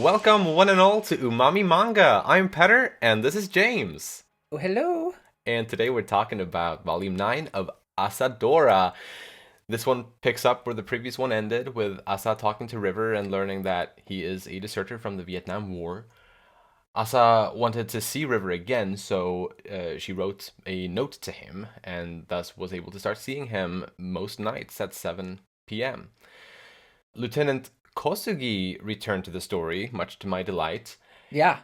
Welcome, one and all, to Umami Manga. I'm Petter, and this is James. Oh, hello. And today we're talking about Volume 9 of Asadora. This one picks up where the previous one ended, with Asa talking to River and learning that he is a deserter from the Vietnam War. Asa wanted to see River again, so she wrote a note to him, and thus was able to start seeing him most nights at 7 p.m. Lieutenant Kosugi returned to the story, much to my delight. Yeah.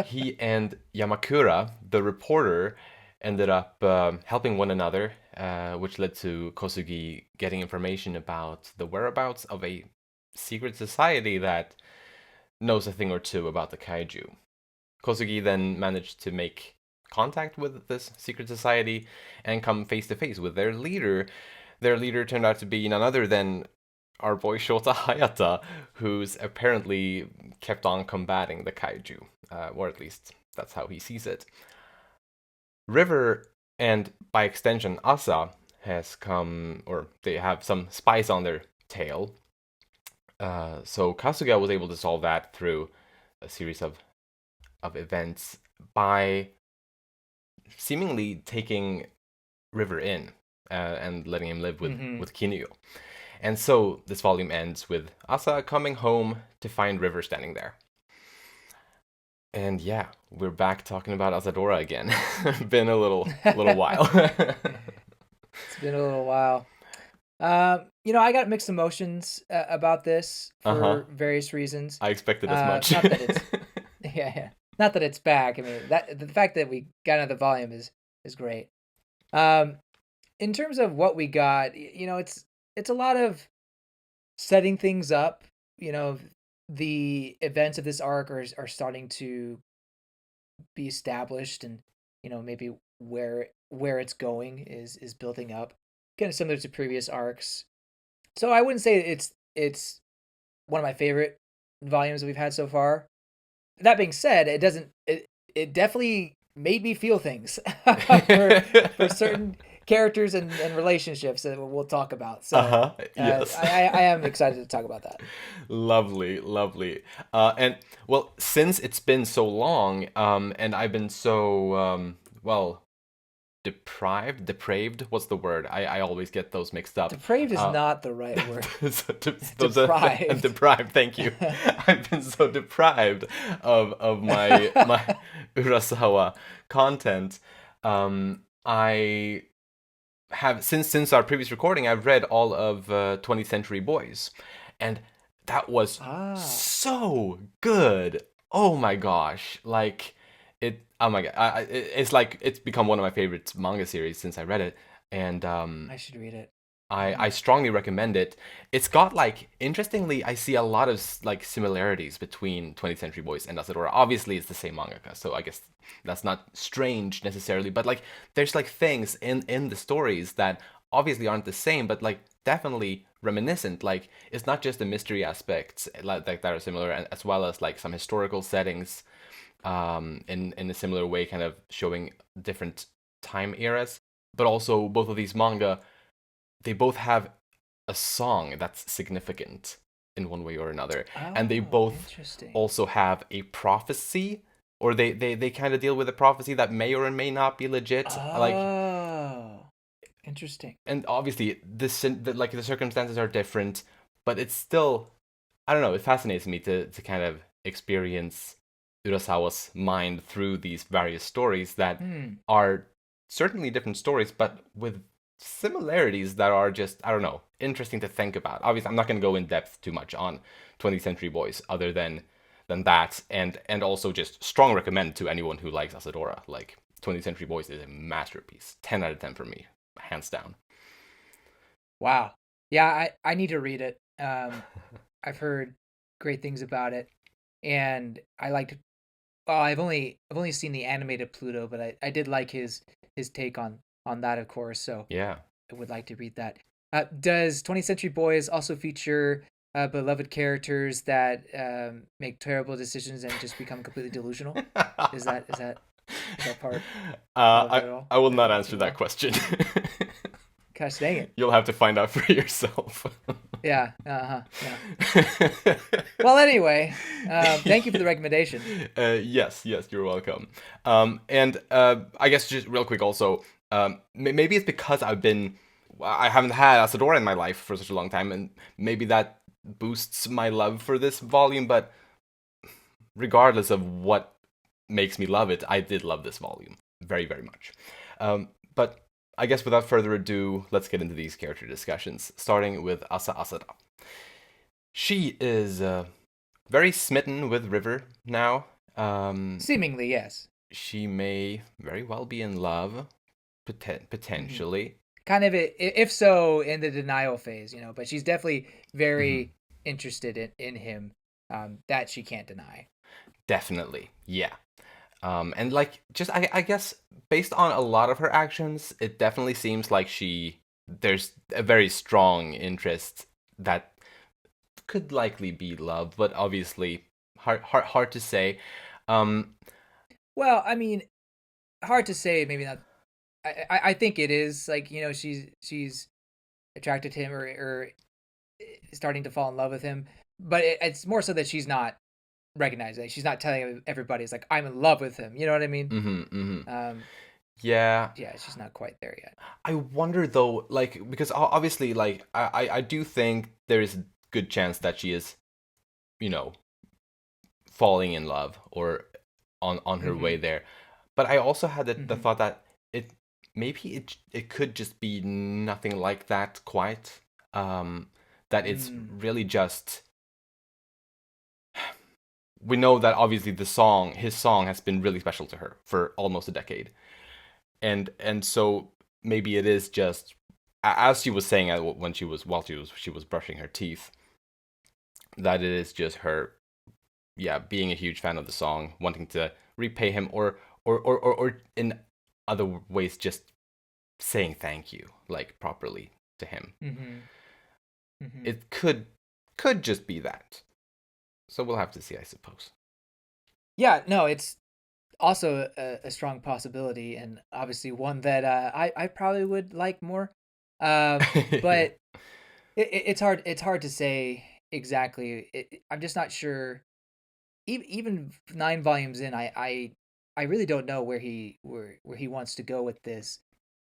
He and Yamakura, the reporter, ended up helping one another, which led to Kosugi getting information about the whereabouts of a secret society that knows a thing or two about the kaiju. Kosugi then managed to make contact with this secret society and come face to face with their leader. Their leader turned out to be none other than our boy Shota Hayata, who's apparently kept on combating the kaiju, or at least that's how he sees it. River, and by extension Asa, has come, or they have some spies on their tail. So Kasuga was able to solve that through a series of events by seemingly taking River in and letting him live with Kinuyo. And so this volume ends with Asa coming home to find River standing there. And yeah, we're back talking about Asadora again. Been a little while. It's been a little while. I got mixed emotions about this for various reasons. I expected as much. Not that it's yeah. Not that it's back. I mean, that the fact that we got another volume is great. In terms of what we got, it's a lot of setting things up. The events of this arc are starting to be established, and maybe where it's going is building up, kind of similar to previous arcs. So I wouldn't say it's one of my favorite volumes that we've had so far. That being said, it definitely made me feel things for certain characters and relationships that we'll talk about. So yes. I am excited to talk about that. Lovely. And well, since it's been so long, and I've been so depraved. What's the word? I always get those mixed up. Depraved is not the right word. Deprived. Deprived. Thank you. I've been so deprived of my Urasawa content. I have since our previous recording, I've read all of 20th Century Boys, and that was so good. Oh my gosh, like it. Oh my god, it's like it's become one of my favorite manga series since I read it, and I should read it. I strongly recommend it. It's got, like, interestingly, I see a lot of like similarities between 20th Century Boys and Asadora. Obviously, it's the same mangaka, so I guess that's not strange necessarily. But like, there's like things in the stories that obviously aren't the same, but like definitely reminiscent. Like, it's not just the mystery aspects like that are similar, and as well as like some historical settings, in a similar way, kind of showing different time eras. But also, both of these manga, they both have a song that's significant in one way or another. And they both also have a prophecy, or they kind of deal with a prophecy that may or may not be legit. Interesting. And obviously, the circumstances are different, but it's still, I don't know, it fascinates me to kind of experience Urasawa's mind through these various stories that are certainly different stories, but with similarities that are just, I don't know, interesting to think about. Obviously, I'm not going to go in depth too much on 20th Century Boys other than that, and also just strong recommend to anyone who likes Asadora. Like, 20th Century Boys is a masterpiece. 10 out of 10 for me, hands down. Wow. Yeah, I need to read it. I've heard great things about it, and I liked. Well, I've only seen the animated Pluto, but I did like his take on that, of course. So yeah, I would like to read that. Does 20th Century Boys also feature beloved characters that make terrible decisions and just become completely delusional? Is that part? I will not answer that question. Gosh dang it! You'll have to find out for yourself. Yeah. Yeah. Well, anyway, thank you for the recommendation. Yes, yes, you're welcome. And I guess just real quick also, maybe it's because I haven't had Asadora in my life for such a long time, and maybe that boosts my love for this volume, but regardless of what makes me love it, I did love this volume very, very much. But I guess without further ado, let's get into these character discussions, starting with Asa Asada. She is very smitten with River now. Seemingly, yes. She may very well be in love, Hmm. potentially. Kind of, if so, in the denial phase, but she's definitely Mhm. very interested in him. That she can't deny. Definitely, yeah. And like, just I guess based on a lot of her actions, it definitely seems like there's a very strong interest that could likely be love, but obviously hard to say. Um, Well, I mean, hard to say. Maybe not. I think it is like she's attracted to him or starting to fall in love with him, but it's more so that she's not recognizing it. She's not telling everybody it's like I'm in love with him. You know what I mean? mhm, mhm. Um, Yeah, yeah, she's not quite there yet. I wonder though, like because obviously, like I do think there is a good chance that she is, you know, falling in love or on her way Mm-hmm. there. But I also had the Mm-hmm. thought that it could just be nothing like that quite. That it's Mm. really just we know that obviously his song has been really special to her for almost a decade, and so maybe it is just as she was saying when she was brushing her teeth that it is just her, yeah, being a huge fan of the song, wanting to repay him, or in other ways just saying thank you like properly to him. Mm-hmm. Mm-hmm. It could just be that. So we'll have to see, I suppose. Yeah, no, it's also a strong possibility, and obviously one that I probably would like more. Yeah. But it's hard to say exactly. I'm just not sure. Even 9 volumes in, I really don't know where he wants to go with this.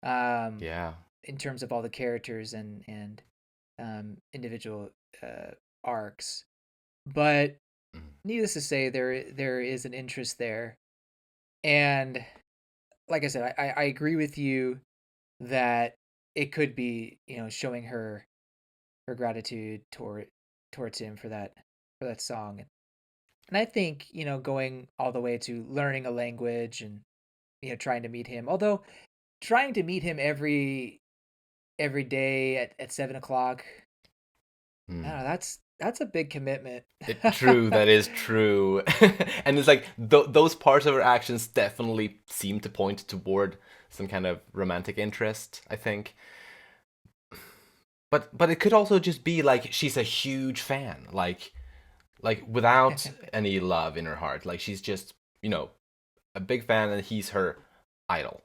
Um, Yeah. in terms of all the characters and individual uh, arcs, but Mhm. needless to say, there is an interest there, and like I said, I agree with you that it could be showing her gratitude towards him for that song. And I think, going all the way to learning a language and trying to meet him. Although trying to meet him every day at 7 o'clock, I don't Mm. know, that's a big commitment. True, that is true. And it's like those parts of her actions definitely seem to point toward some kind of romantic interest, I think. But it could also just be like she's a huge fan, like without any love in her heart. Like she's just, a big fan and he's her idol.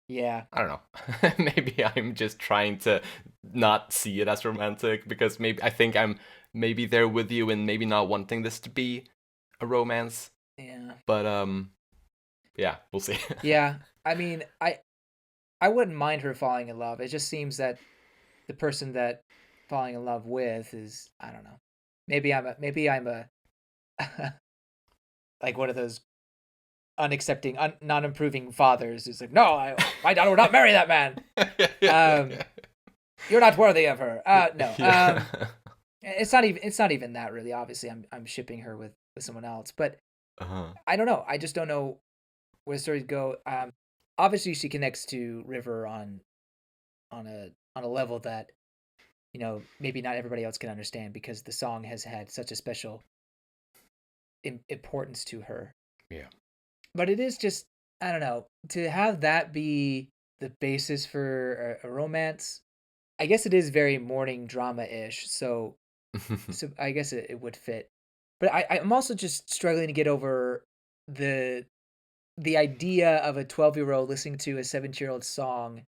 Yeah. I don't know. Maybe I'm just trying to not see it as romantic because maybe I think I'm maybe there with you and maybe not wanting this to be a romance. Yeah. But yeah, we'll see. Yeah. I mean, I wouldn't mind her falling in love. It just seems that the person that falling in love with is, I don't know. Maybe I'm a like one of those unaccepting, non-improving fathers who's like, no, my daughter would not marry that man. Um, you're not worthy of her. No. Yeah. It's not even that really. Obviously, I'm shipping her with someone else, but Uh-huh. I don't know. I just don't know where the stories go. Obviously, she connects to River on a level that maybe not everybody else can understand because the song has had such a special importance to her. Yeah. But it is just, I don't know, to have that be the basis for a romance. I guess it is very morning drama ish, so I guess it would fit. But I'm also just struggling to get over the the idea of a 12-year-old listening to a 17-year-old song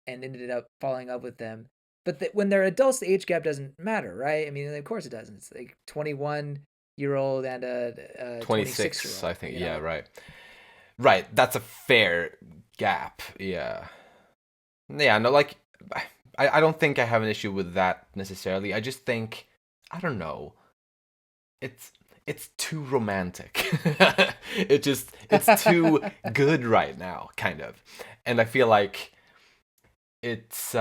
and ended up falling in love with them. but when they're adults, the age gap doesn't matter, right? I mean, of course it doesn't. It's like 21-year-old and a 26, 26-year-old. I think. Yeah, right. Right, that's a fair gap. Yeah. Yeah, no, like I don't think I have an issue with that necessarily. I just think I don't know. It's it's too romantic. It's too good right now, kind of. And I feel like it's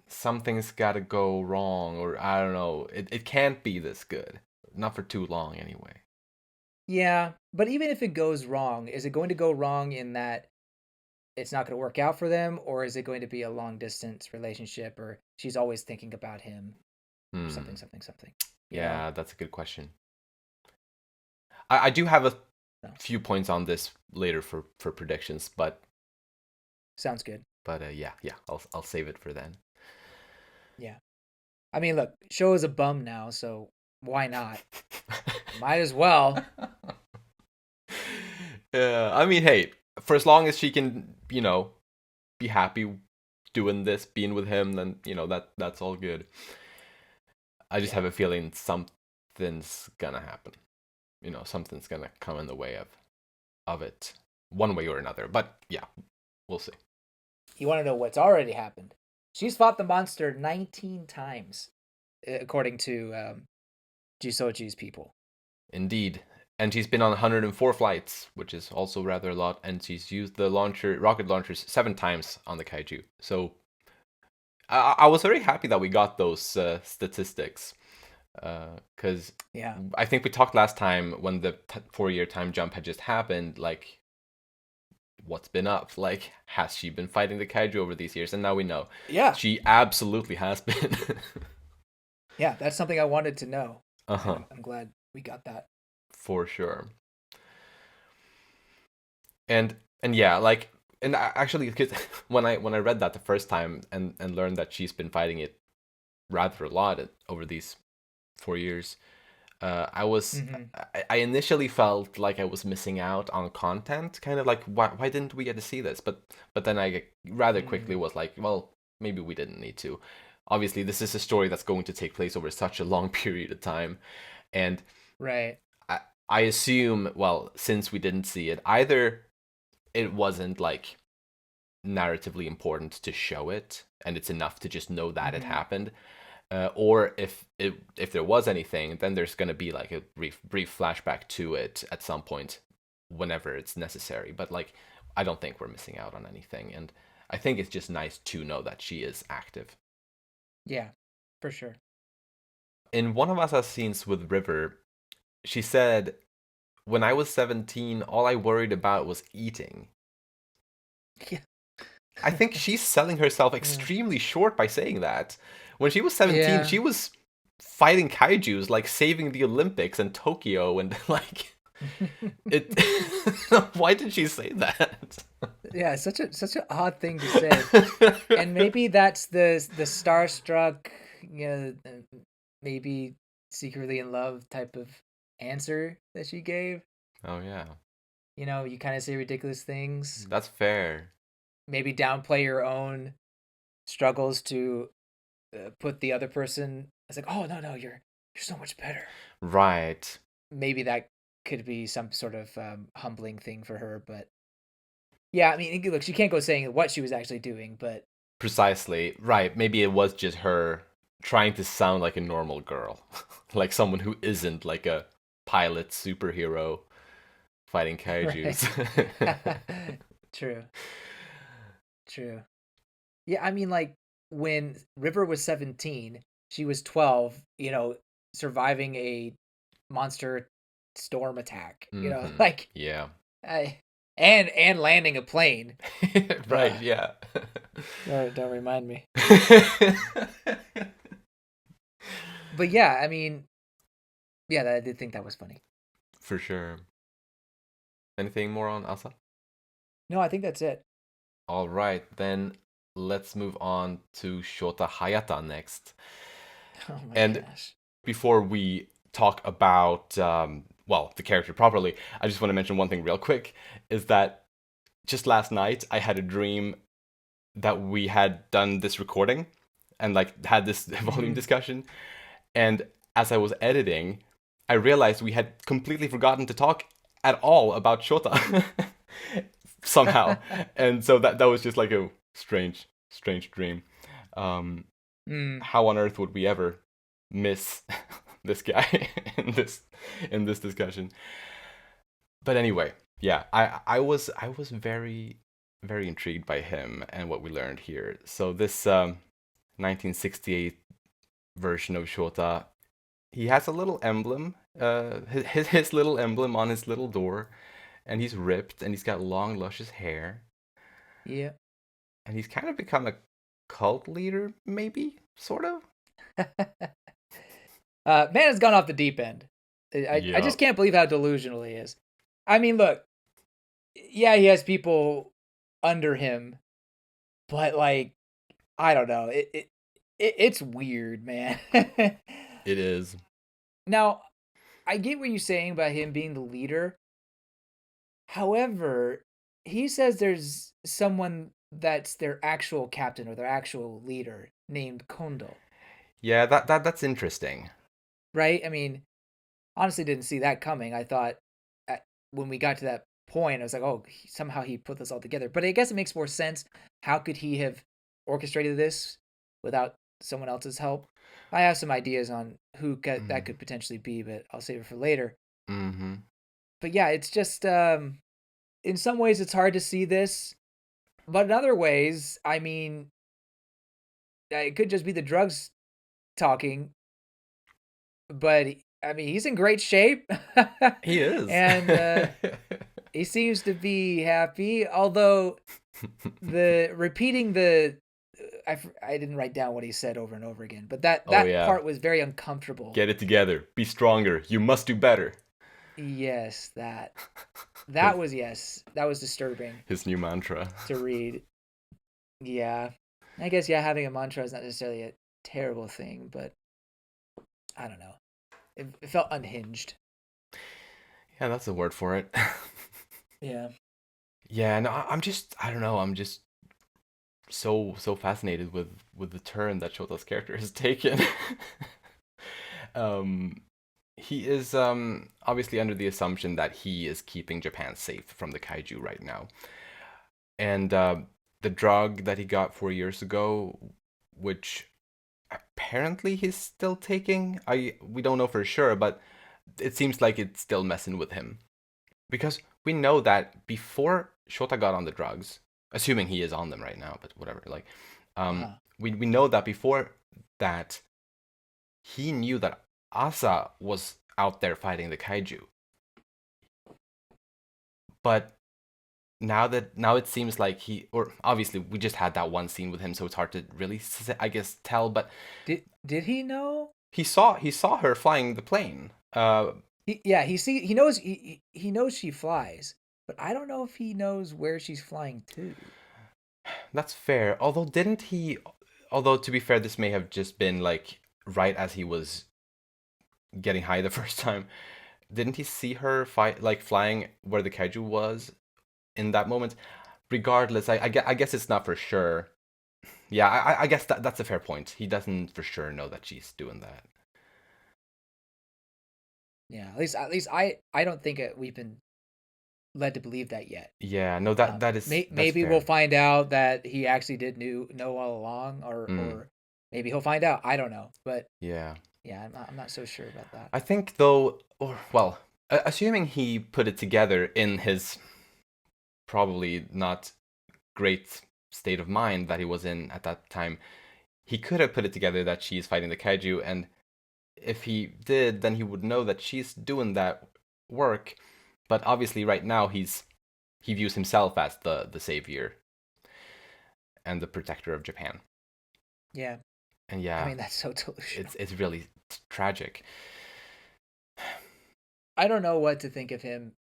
something's got to go wrong, or I don't know. It can't be this good. Not for too long anyway. Yeah, but even if it goes wrong, is it going to go wrong in that it's not going to work out for them, or is it going to be a long distance relationship, or she's always thinking about him, or Hmm. something, something, something? You know? Yeah, that's a good question. I do have a No. few points on this later for predictions, Sounds good. yeah, I'll save it for then. Yeah. I mean, look, Show is a bum now, so why not? Might as well. Yeah, I mean, hey, for as long as she can, be happy doing this, being with him, then that's all good. I just Yeah. have a feeling something's gonna happen. Something's gonna come in the way of it, one way or another. But yeah, we'll see. You want to know what's already happened? She's fought the monster 19 times, according to Jisoji's people. Indeed. And she's been on 104 flights, which is also rather a lot, and she's used the rocket launchers 7 times on the kaiju. So I was very happy that we got those statistics, because Yeah. I think we talked last time when the 4-year time jump had just happened, like what's been up? Like, has she been fighting the kaiju over these years? And now we know. Yeah. She absolutely has been. Yeah, that's something I wanted to know. Uh-huh. And I'm glad we got that. For sure. And yeah, like, and actually, because when I read that the first time and learned that she's been fighting it rather a lot over these 4 years, I was Mm-hmm. I initially felt like I was missing out on content, kind of like why didn't we get to see this? But then I rather quickly was like, well, maybe we didn't need to. Obviously, this is a story that's going to take place over such a long period of time, and Right. I assume, well, since we didn't see it, either it wasn't like narratively important to show it, and it's enough to just know that it Mm-hmm. happened. Or if there was anything, then there's gonna be like a brief flashback to it at some point, whenever it's necessary. But like, I don't think we're missing out on anything, and I think it's just nice to know that she is active. Yeah, for sure. In one of Asa's scenes with River, she said, "When I was 17, all I worried about was eating." Yeah. I think she's selling herself Yeah. extremely short by saying that. When she was 17, Yeah. she was fighting kaijus, like saving the Olympics and Tokyo, and like it. Why did she say that? Yeah, such an odd thing to say. And maybe that's the starstruck, you know, maybe secretly in love type of answer that she gave. Oh yeah, You know, you kind of say ridiculous things, that's fair. maybe downplay your own struggles to put the other person. It's like, oh no, no, you're so much better. Right. Maybe that could be some sort of humbling thing for her, but yeah, I mean, look, she can't go saying what she was actually doing, but Precisely. Right. Maybe it was just her trying to sound like a normal girl, like someone who isn't like a pilot superhero fighting right. kaijus. True, true. Yeah, I mean, like when River was 17, she was 12. You know, surviving a monster storm attack. You know, like Yeah. I and landing a plane. Right, Ugh, yeah. don't remind me. But yeah, I mean, yeah, I did think that was funny. For sure. Anything more on Asa? No, I think that's it. All right, then let's move on to Shota Hayata next. Oh my And gosh. before we talk about, well, the character properly, I just want to mention one thing real quick, is that just last night I had a dream that we had done this recording, and like had this volume Mm-hmm. discussion. And as I was editing, I realized we had completely forgotten to talk at all about Shota somehow. And so that was just like a strange dream. Um, Mm. how on earth would we ever miss this guy in this discussion? But anyway, yeah, I was very intrigued by him and what we learned here. So this 1968 version of Shota, he has a little emblem, his little emblem on his little door, and he's ripped and he's got long luscious hair, Yeah. and he's kind of become a cult leader, maybe sort of. Man has gone off the deep end. I Yeah. just can't believe how delusional he is. I mean, look, yeah, he has people under him, but like, I don't know. It's weird, man. It is. Now, I get what you're saying about him being the leader. However, he says there's someone that's their actual captain or their actual leader named Kondo, Yeah, that's interesting. right? I mean, honestly didn't see that coming. I thought when we got to that point, I was like, oh, somehow he put this all together. But I guess it makes more sense. How could he have orchestrated this without someone else's help? I have some ideas on who that could potentially be, but I'll save it for later. Mm-hmm. But yeah, it's just in some ways it's hard to see this, but in other ways, I mean, it could just be the drugs talking. But I mean, he's in great shape, He is. and he seems to be happy. Although the repeating the I didn't write down what he said over and over again, but Oh that yeah. part was very uncomfortable. Get it together. Be stronger. You must do better. Yes, His that was disturbing his new mantra. to read. Yeah, I guess yeah, having a mantra is not necessarily a terrible thing, but I don't know. It felt unhinged. Yeah, that's the word for it. Yeah. Yeah, no, I'm just I don't know. I'm just so fascinated with the turn that Shota's character has taken. um, he is obviously under the assumption that he is keeping Japan safe from the kaiju right now, and the drug that he got 4 years ago, which apparently he's still taking. We don't know for sure, but it seems like it's still messing with him because we know that before Shota got on the drugs, assuming he is on them right now, but whatever, like, Uh-huh. we know that before that he knew that Asa was out there fighting the kaiju, but now it seems like or obviously we just had that one scene with him, so it's hard to really I guess tell, but Did he know? he saw her flying the plane. Yeah, he knows he knows she flies, but I don't know if he knows where she's flying to. That's fair. Although to be fair, this may have just been like right as he was getting high the first time. Didn't he see her fight like flying where the kaiju was in that moment? Regardless, I guess it's not for sure. Yeah, I guess that's a fair point. He doesn't for sure know that she's doing that. Yeah, at least I don't think we've been led to believe that yet. Yeah, no, that's Maybe we'll fair. find out that he actually did know all along, Mm, or maybe he'll find out. I don't know, but yeah. yeah, I'm not so sure about that. I think though, or well, assuming he put it together in his probably not great state of mind that he was in at that time, he could have put it together that she's fighting the kaiju, and if he did, then he would know that she's doing that work. But obviously, right now he views himself as the savior and the protector of Japan. Yeah, And I yeah, mean that's so delusional. it's really tragic. I don't know what to think of him.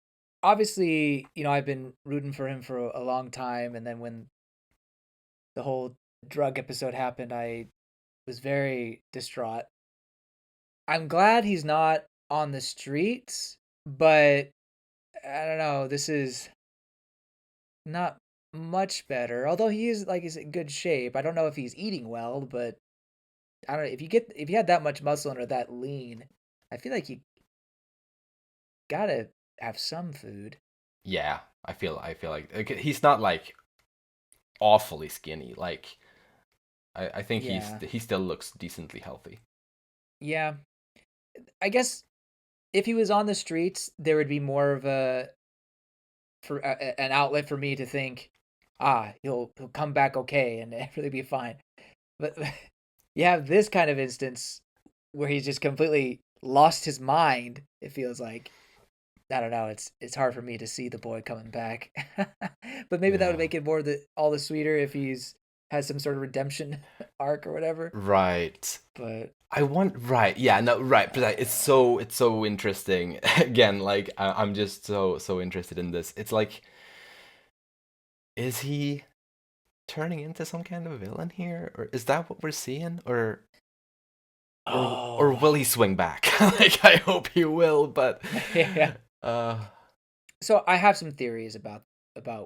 Obviously, I've been rooting for him for a long time, and then when the whole drug episode happened, I was very distraught. I'm glad he's not on the streets, but I don't know. This is not much better. Although he is like he's in good shape. I don't know if he's eating well, but I don't know if you had that much muscle and are that lean, I feel like you gotta have some food. Yeah, I feel like he's not like awfully skinny. Like I think Yeah, he still looks decently healthy. yeah. I guess if he was on the streets, there would be more of an outlet for me to think, he'll come back okay and everything be fine. But you have this kind of instance where he's just completely lost his mind. It feels like I don't know. It's hard for me to see the boy coming back, but maybe that would Yeah. make it all the sweeter if he's has some sort of redemption arc or whatever. Right. But I want right. Yeah, no, right. But it's so interesting. Again, like I'm just so interested in this. It's like, is he turning into some kind of villain here, or is that what we're seeing, or oh will he swing back? Like I hope he will, but yeah. uh, So I have some theories about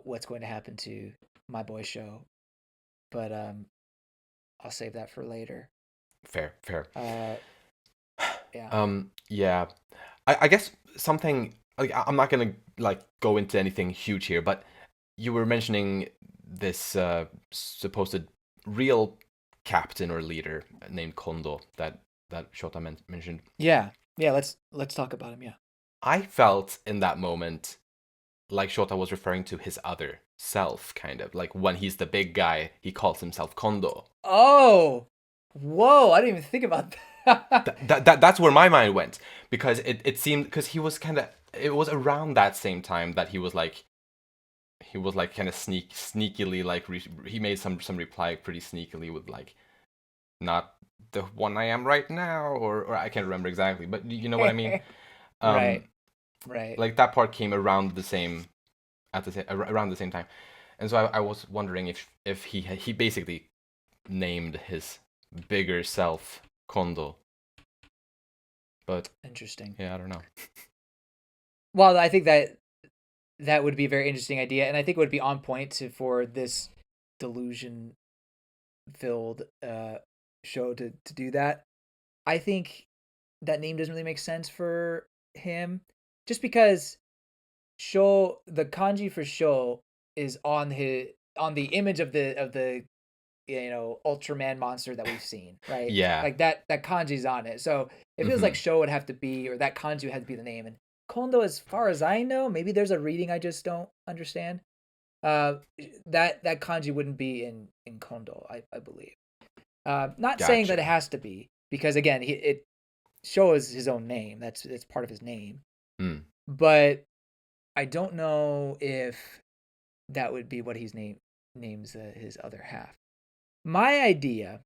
what's going to happen to my boy show, but I'll save that for later. fair, fair. Uh, yeah. Yeah, I guess something like I'm not gonna like go into anything huge here, but you were mentioning this supposed real captain or leader named Kondo that Shota mentioned. Yeah. Yeah, let's talk about him, yeah. I felt in that moment like Shota was referring to his other self, kind of like when he's the big guy, he calls himself Kondo. Oh. Whoa, I didn't even think about that. That's where my mind went because it seemed because he was kind of it was around that same time that he was like kind of sneakily like he made some reply pretty sneakily with like not the one I am right now or I can't remember exactly but you know what I mean. Right. um Right. like that part came around the same around the same time, and so I was wondering if he basically named his bigger self Kondo, but Interesting. yeah, I don't know. Well, I think that would be a very interesting idea, and I think it would be on point for this delusion filled show to do that. I think that name doesn't really make sense for him, just because show the kanji for show is on the image of the Ultraman monster that we've seen, right? Yeah. Like that kanji's on it. So it feels like Hmm. show would have to be, or that kanji would have to be the name. And Kondo, as far as I know, maybe there's a reading I just don't understand. Uh, that kanji wouldn't be in Kondo, I believe. Not saying that it Gotcha. has to be, because again, it shows his own name. That's part of his name. Hmm. But I don't know if that would be what names his other half. My idea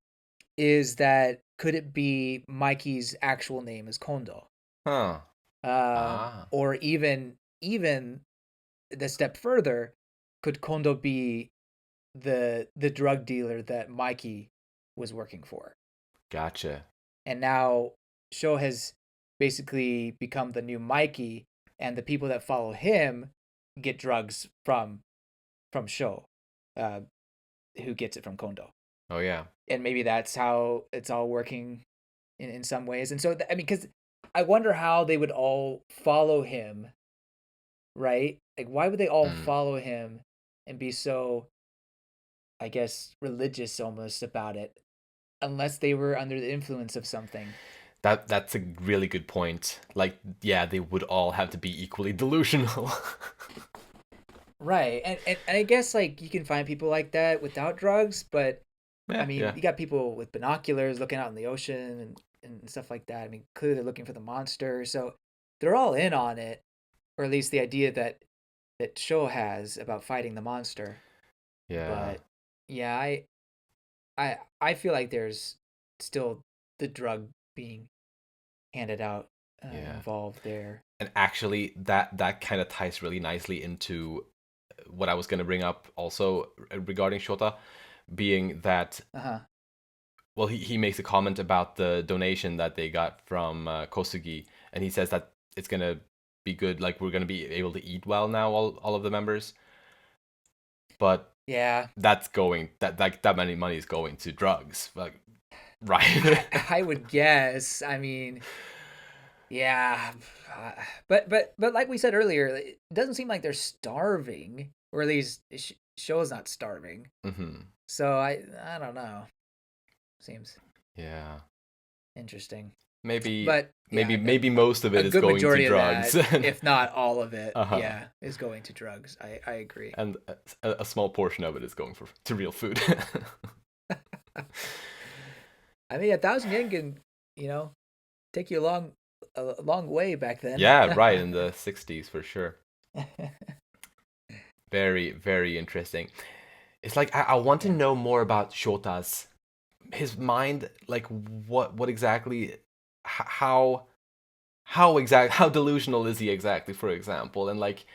is that could it be Mikey's actual name is Kondo, Huh. Ah. or even the step further, could Kondo be the drug dealer that Mikey was working for, Gotcha. and now Sho has basically become the new Mikey, and the people that follow him get drugs from Sho, uh, who gets it from Kondo, Oh yeah. and maybe that's how it's all working in some ways. And so I mean, because I wonder how they would all follow him, right? Like, why would they all Hmm. follow him and be so, I guess, religious almost about it, unless they were under the influence of something? That's a really good point. Like, yeah, they would all have to be equally delusional. Right. And I guess like you can find people like that without drugs, but I Yeah, mean, yeah. you got people with binoculars looking out in the ocean and stuff like that. I mean, clearly they're looking for the monster, so they're all in on it, or at least the idea that Sho has about fighting the monster. Yeah. But yeah, I feel like there's still the drug being handed out Yeah. involved there. And actually that kind of ties really nicely into what I was going to bring up also regarding Shota, being that Uh huh. well he makes a comment about the donation that they got from Kosugi, and he says that it's going to be good, like we're going to be able to eat well now, all of the members, but Yeah. that's going that many money is going to drugs, like Right. I would guess. I mean, yeah, but like we said earlier, it doesn't seem like they're starving, or at least show's not starving. Hmm. So I don't know. Seems Yeah. interesting. Maybe But yeah, maybe most of a it is good going to majority of drugs. that, if not all of it, Uh-huh. yeah, is going to drugs. I agree. And a small portion of it is going for to real food. I mean, 1,000 yen can, you know, take you a long way back then. Yeah, right, in the 60s for sure. Very, very interesting. It's like I want to Yeah. know more about Shota's his mind, like what exactly how delusional is he exactly, for example, and like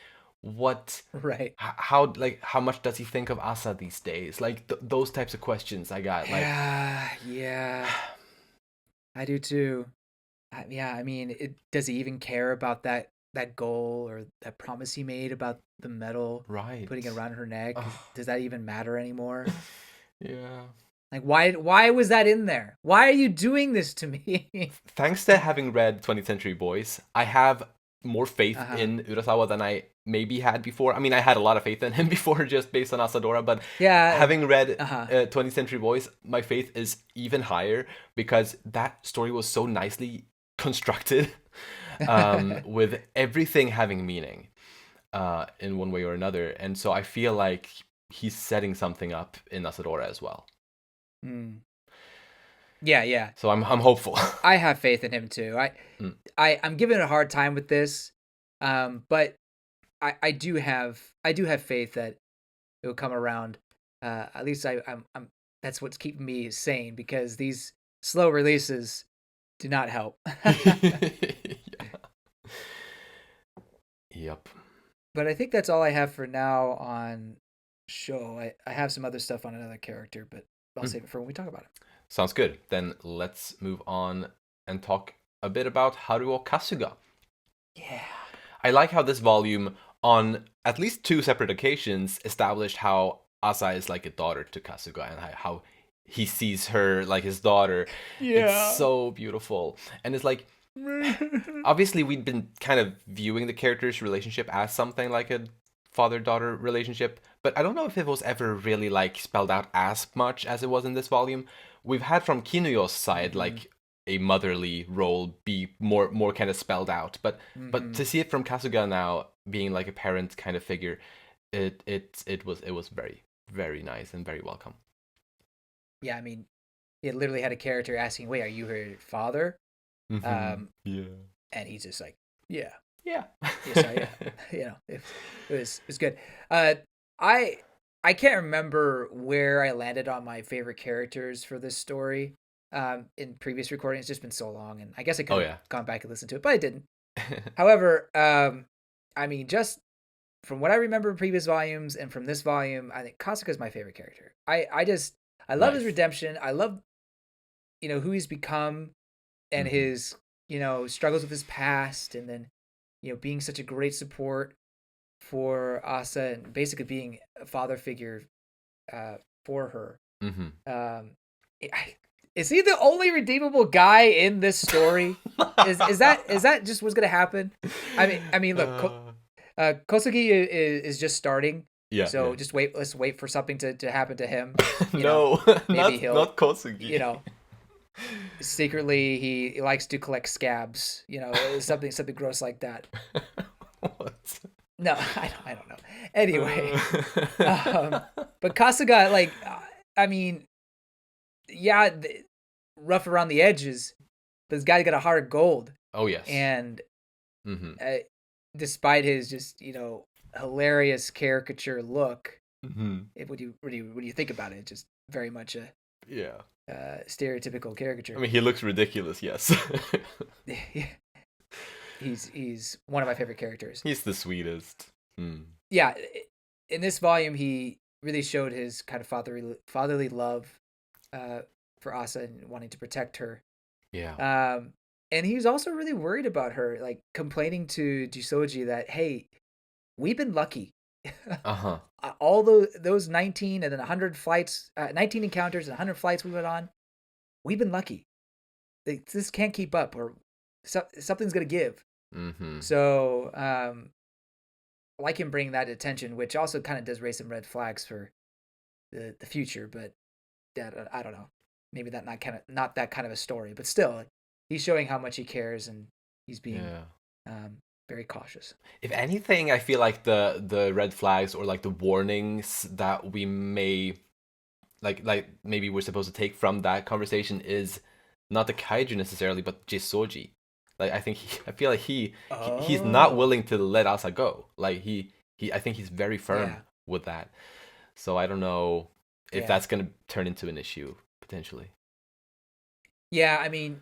what Right. how like how much does he think of Asa these days? Like those types of questions I got like Yeah, yeah, I do too. Yeah, I mean, does he even care about that goal or that promise he made about the medal, putting it right. around her neck? Ugh. Does that even matter anymore? Yeah. Like, why was that in there? Why are you doing this to me? Thanks to having read 20th Century Boys, I have more faith Uh-huh. in Urasawa than I maybe had before. I mean, I had a lot of faith in him before just based on Asadora, but Yeah, and having read uh-huh. 20th Century Boys, my faith is even higher because that story was so nicely constructed, with everything having meaning in one way or another. And so I feel like he's setting something up in Asadora as well. Mm. Yeah, yeah. So I'm hopeful. I have faith in him too. Mm. I'm giving it a hard time with this, but I do have faith that it will come around. At least I'm that's what's keeping me sane because these slow releases do not help. Yeah. Yep. But I think that's all I have for now on show. I have some other stuff on another character, but I'll Mm. save it for when we talk about it. Sounds good. Then let's move on and talk a bit about Haruo Kasuga. Yeah. I like how this volume, on at least two separate occasions, established how Asa is like a daughter to Kasuga and how he sees her like his daughter. It's Yeah. so beautiful. And it's like, obviously, we'd been kind of viewing the characters' relationship as something like a father-daughter relationship, but I don't know if it was ever really like spelled out as much as it was in this volume. We've had from Kinuyo's side Mm-hmm. like a motherly role be more kind of spelled out, but Mm-hmm. to see it from Kasuga now being like a parent kind of figure, it was very very nice and very welcome. Yeah, I mean, it literally had a character asking, "Wait, are you her father?" Mm-hmm. Um, Yeah. and he's just like, "Yeah, Yeah. yes, I am." It was good. Uh, I I can't remember where I landed on my favorite characters for this story. In previous recordings, it's just been so long, and I guess I could Oh have yeah. gone back and listened to it, but I didn't. However, I mean, just from what I remember in previous volumes and from this volume, I think Kasuga is my favorite character. I love his Nice. redemption. I love who he's become and Mm-hmm. his struggles with his past, and then being such a great support for Asa and basically being a father figure for her. Mm-hmm. Um, is he the only redeemable guy in this story? Is that just what's gonna happen? I mean, look, Kosugi is just starting, Yeah, yeah. so just wait. Let's wait for something to happen to him. No, Maybe he'll not Kosugi. secretly he likes to collect scabs. Something gross like that. What? No, I don't know. Anyway, Uh, but Kasuga, like, I mean, yeah, rough around the edges, but this guy's got a heart of gold, oh yes. and Mm-hmm. uh, despite his just hilarious caricature look, Mm-hmm. when you think about it, just very much a Yeah. stereotypical I caricature. mean, he looks ridiculous. Yes. He's one of my favorite characters. He's the sweetest. Mm. Yeah, in this volume, he really showed his kind of fatherly love for Asa and wanting to protect her. Yeah. And he was also really worried about her, like complaining to Jisoji that, hey, we've been lucky. Uh huh. All those 19 and then 100 flights, 19 encounters and 100 flights we went on. we've been lucky. This can't keep up, or something's gonna give. Mm-hmm. So I like him bringing that attention, which also kind of does raise some red flags for the future. But that I don't know. Maybe that not that kind of a story, but still, he's showing how much he cares, and he's being Yeah. um, very cautious. If anything, I feel like the red flags or like the warnings that we may like maybe we're supposed to take from that conversation is not the kaiju necessarily, but Jisoji. Like I feel like he's not Oh, willing to let Asa go. Like I think he's very firm yeah, with that. So I don't know if yeah, that's gonna turn into an issue potentially. yeah. I mean,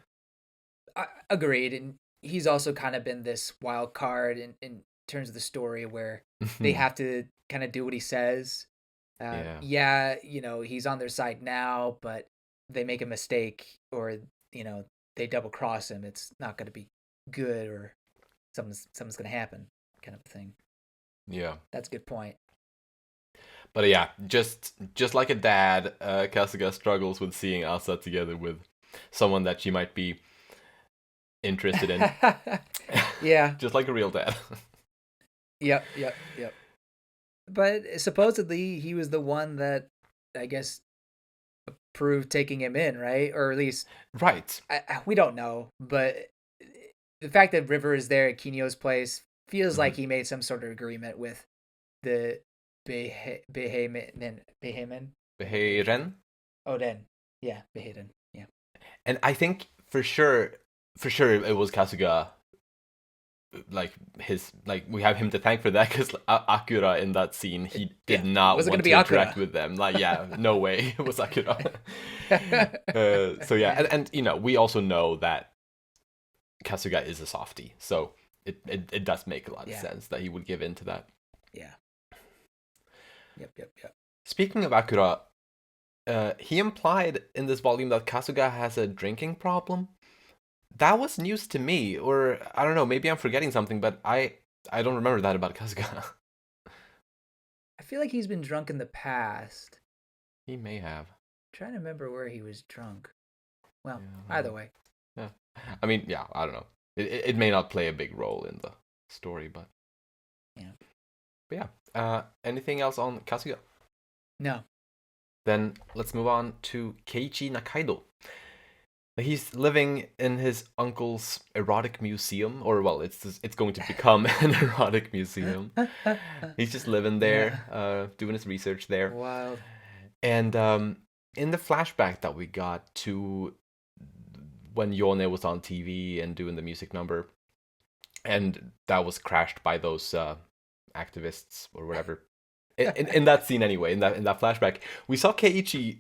agreed, and he's also kind of been this wild card in terms of the story where they have to kind of do what he says. Yeah. Yeah, he's on their side now, but they make a mistake, or they double cross him. It's not going to be good, or something's going to happen, kind of thing. Yeah. That's a good point. But yeah, just like a dad, Kasuga struggles with seeing Asa together with someone that she might be interested in. Yeah. Just like a real dad. Yep. Yep. Yep. But supposedly he was the one that, I guess, approved taking him in, right? Or at least Right. we don't know. But the fact that River is there at Kinuyo's place feels Mhm. like he made some sort of agreement with the Behemen. Behemen? Beheiren. Oden. Yeah, Beheden. Yeah. And I think for sure it was Kasuga. Like we have him to thank for that because Akira in that scene he did Yeah. not Was it going to want be to interact Akira? with them. Like yeah, no way it was Akira. So yeah, and we also know that Kasuga is a softie, so it does make a lot of Yeah. sense that he would give in to that. Yeah. Yep. Yep. Yep. Speaking of Akira, he implied in this volume that Kasuga has a drinking problem. That was news to me, or I don't know, maybe I'm forgetting something, but I don't remember that about Kasuga. I feel like he's been drunk in the past. He may have. Trying to remember where he was drunk. Well, Yeah, either way. yeah. I mean, yeah, I don't know. It may not play a big role in the story, Yeah. but yeah. Anything else on Kasuga? No. Then let's move on to Keiichi Nakaido. He's living in his uncle's erotic museum, or well, it's going to become an erotic museum. He's just living there, Yeah. doing his research there, Wild. and in the flashback that we got to when Yone was on TV and doing the music number, and that was crashed by those activists or whatever. In that scene, anyway, in that flashback, we saw Keiichi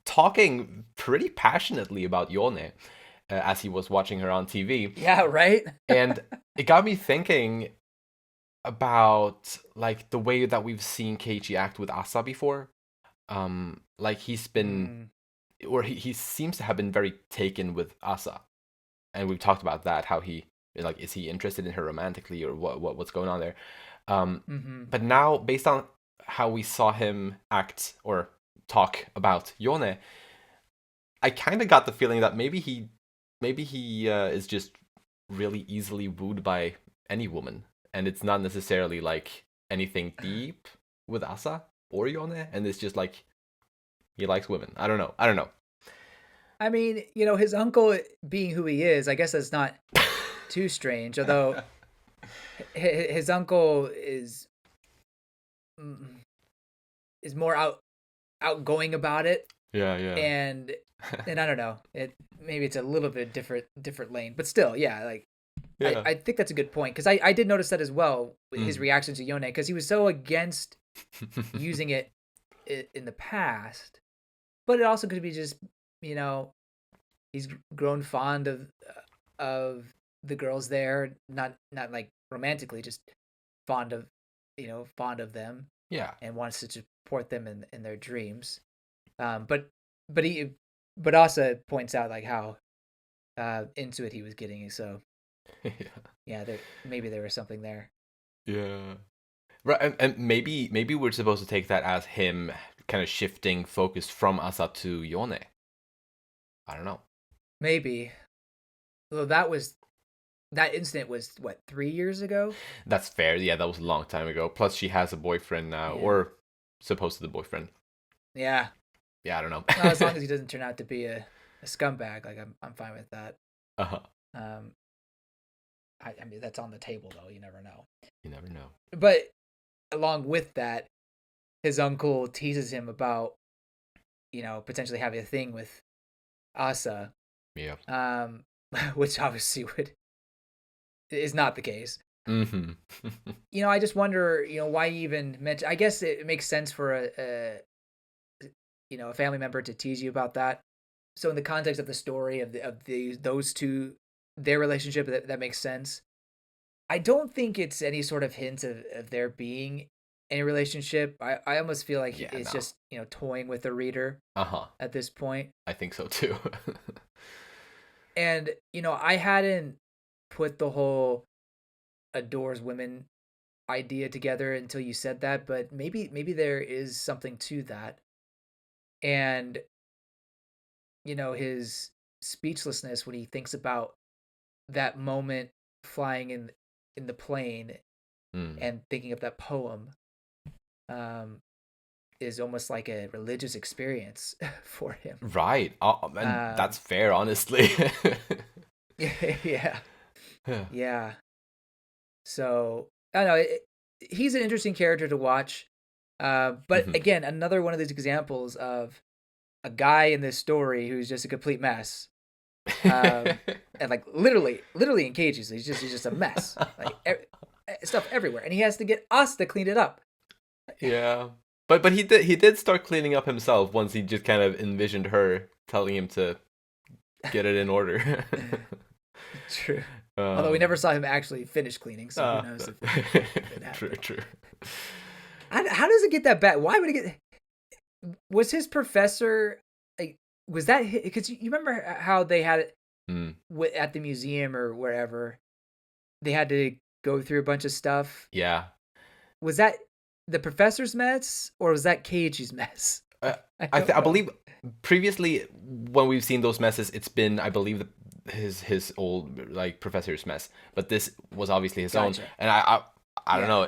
talking pretty passionately about Yone as he was watching her on TV. Yeah, right? And it got me thinking about like the way that we've seen Keiichi act with Asa before. Like he's been Mm, or he seems to have been very taken with Asa. And we've talked about that, how he like is he interested in her romantically or what's going on there. mm-hmm. But now based on how we saw him act or talk about Yone, I kind of got the feeling that maybe he is just really easily wooed by any woman, and it's not necessarily like anything deep with Asa or Yone, and it's just like he likes women. I don't know. I don't know. I mean, his uncle being who he is, I guess that's not too strange. Although his uncle mm, is more outgoing about it, Yeah, yeah, and I don't know. Maybe it's a little bit different lane, but still, yeah. Like yeah. I think that's a good point, because I did notice that as well. His Mm. reaction to Yone, because he was so against using it in the past, but it also could be just you know he's grown fond of the girls there, not like romantically, just fond of fond of them, Yeah, and wants to support them in their dreams. But he but Asa points out like how into it he was getting. So yeah, yeah, maybe there was something there. yeah. Right, and maybe we're supposed to take that as him kind of shifting focus from Asa to Yone. I don't know. Maybe. Well, that incident was what, 3 years ago? That's fair. Yeah, that was a long time ago. Plus, she has a boyfriend now, Yeah. or supposed to the boyfriend. Yeah. Yeah, I don't know. Well, as long as he doesn't turn out to be a scumbag, like I'm fine with that. Uh-huh. Um, I mean that's on the table though. You never know. You never know. But along with that, his uncle teases him about potentially having a thing with Asa, Yeah. which obviously would is not the case. Mm-hmm. I just wonder, why you even mention. I guess it makes sense for a family member to tease you about that. So in the context of the story of those two, their relationship, that makes sense. I don't think it's any sort of hint of there being any relationship. I almost feel like Yeah, it's no. just toying with the reader Uh-huh. at this point. I think so too. And I hadn't put the whole adores women idea together until you said that, but maybe there is something to that. And his speechlessness when he thinks about that moment flying in the plane Mm. and thinking of that poem um is almost like a religious experience for him. Right. And that's Um fair, honestly. yeah. Yeah. Yeah. So, I don't know, he's an interesting character to watch. But Mm-hmm. again, another one of these examples of a guy in this story who's just a complete mess. And like literally in cages, he's just a mess. Like stuff everywhere, and he has to get us to clean it up. Yeah. But he did start cleaning up himself once he just kind of envisioned her telling him to get it in order. True. Although we never um saw him actually finish cleaning, so who uh, knows if it true, happened. true. How does it get that bad? Why would it get? Was his professor like? Was that because you remember how they had it Mm, at the museum or wherever? They had to go through a bunch of stuff. yeah. Was that the professor's mess or was that Keiichi's mess? Uh, I I don't I know. believe previously when we've seen those messes, it's been, I believe, his old like professor's mess, but this was obviously his own, Gotcha. and I don't Yeah, know.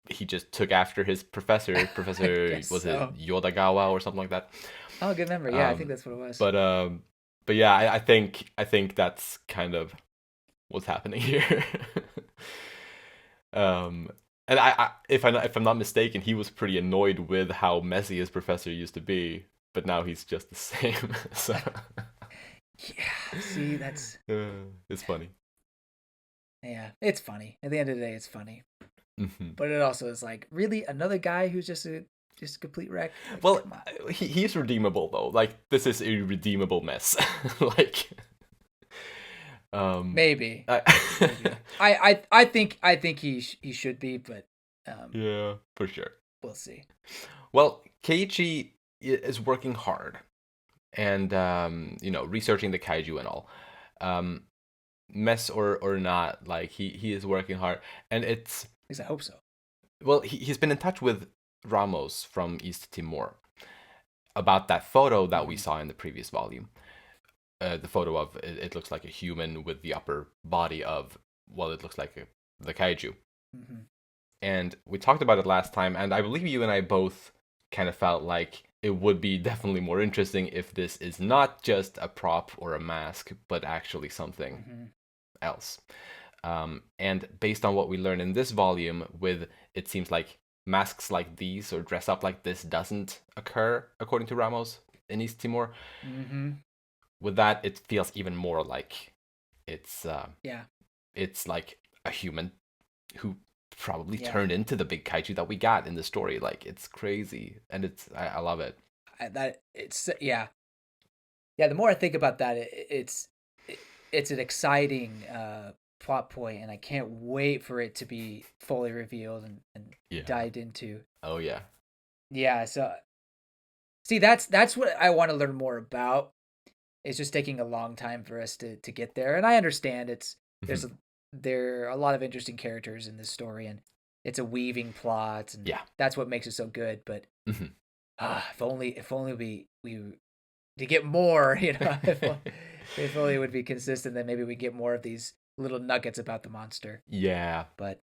He just took after his professor. I Professor, guess was it so. Yodagawa or something like that? Oh, good memory. Yeah, I think Um, that's what it was. but yeah, I think that's kind of what's happening here. um, and if I'm not mistaken, he was pretty annoyed with how messy his professor used to be, but now he's just the same. So Yeah, see, that's it's funny. yeah, it's funny. At the end of the day, it's funny. Hmm. But it also is like, really another guy who's just a complete wreck. Like, Well, come on. he's redeemable though. Like this is a redeemable mess. Like, um, Maybe, I, maybe. I think he should be, but um, yeah, for sure. we'll see. Well, Keiichi is working hard and researching the kaiju and all. Um, Mess or not, like he is working hard, and it's At least I hope so. well, he's been in touch with Ramos from East Timor about that photo that we Hmm. saw in the previous volume. The photo of it looks like a human with the upper body of, well, it looks like the kaiju. Hmm. And we talked about it last time, and I believe you and I both kind of felt like it would be definitely more interesting if this is not just a prop or a mask, but actually something Hmm. else. And based on what we learned in this volume, with it seems like masks like these or dress up like this doesn't occur, according to Ramos in East Timor. Hmm. With that, it feels even more like it's Yeah, it's like a human who probably yeah. turned into the big kaiju that we got in the story. Like it's crazy, and I love it. That it's yeah. The more I think about that, it's an exciting plot point, and I can't wait for it to be fully revealed and Yeah. dived into. Oh yeah. Yeah. So see, that's what I want to learn more about. It's just taking a long time for us to get there, and I understand there's Mhm. a, there are a lot of interesting characters in this story, and it's a weaving plot, and Yeah. that's what makes it so good. But Mhm. if only we to get more. If only it would be consistent, then maybe we get more of these little nuggets about the monster. Yeah. But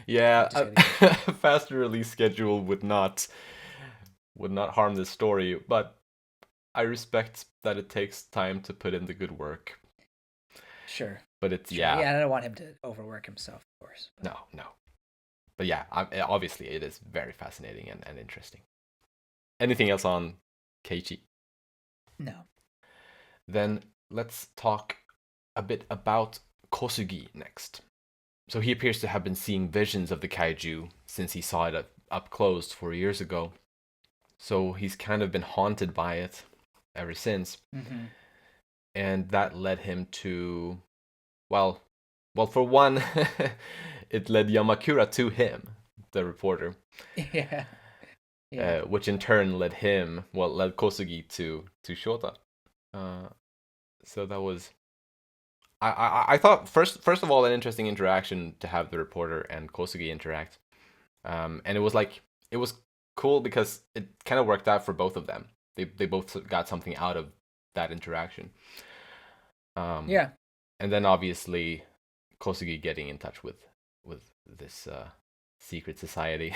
Yeah, just a gotta get. a faster release schedule would not harm this story, but I respect that it takes time to put in the good work. Sure. But it's Sure. yeah, Yeah, I don't want him to overwork himself, of course. But no. But yeah, obviously it is very fascinating and interesting. Anything else on Keiichi? no. Then let's talk a bit about Kosugi next. So he appears to have been seeing visions of the kaiju since he saw it up close 4 years ago. So he's kind of been haunted by it ever since. Mm-hmm. And that led him to, well, for one, it led Yamakura to him, the reporter. Yeah. Yeah. Which in turn led Kosugi to Shota. So that was, I thought first of all, an interesting interaction to have the reporter and Kosugi interact. And it was cool because it kind of worked out for both of them. They both got something out of that interaction. Yeah. And then obviously Kosugi getting in touch with this secret society.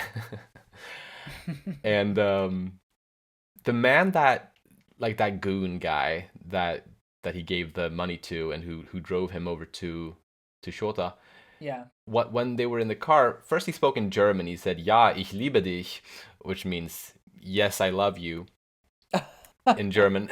And the man that, like, that goon guy that he gave the money to and who drove him over to Shota. Yeah. When they were in the car, first he spoke in German. He said "Ja, ich liebe dich," which means "Yes, I love you" in German.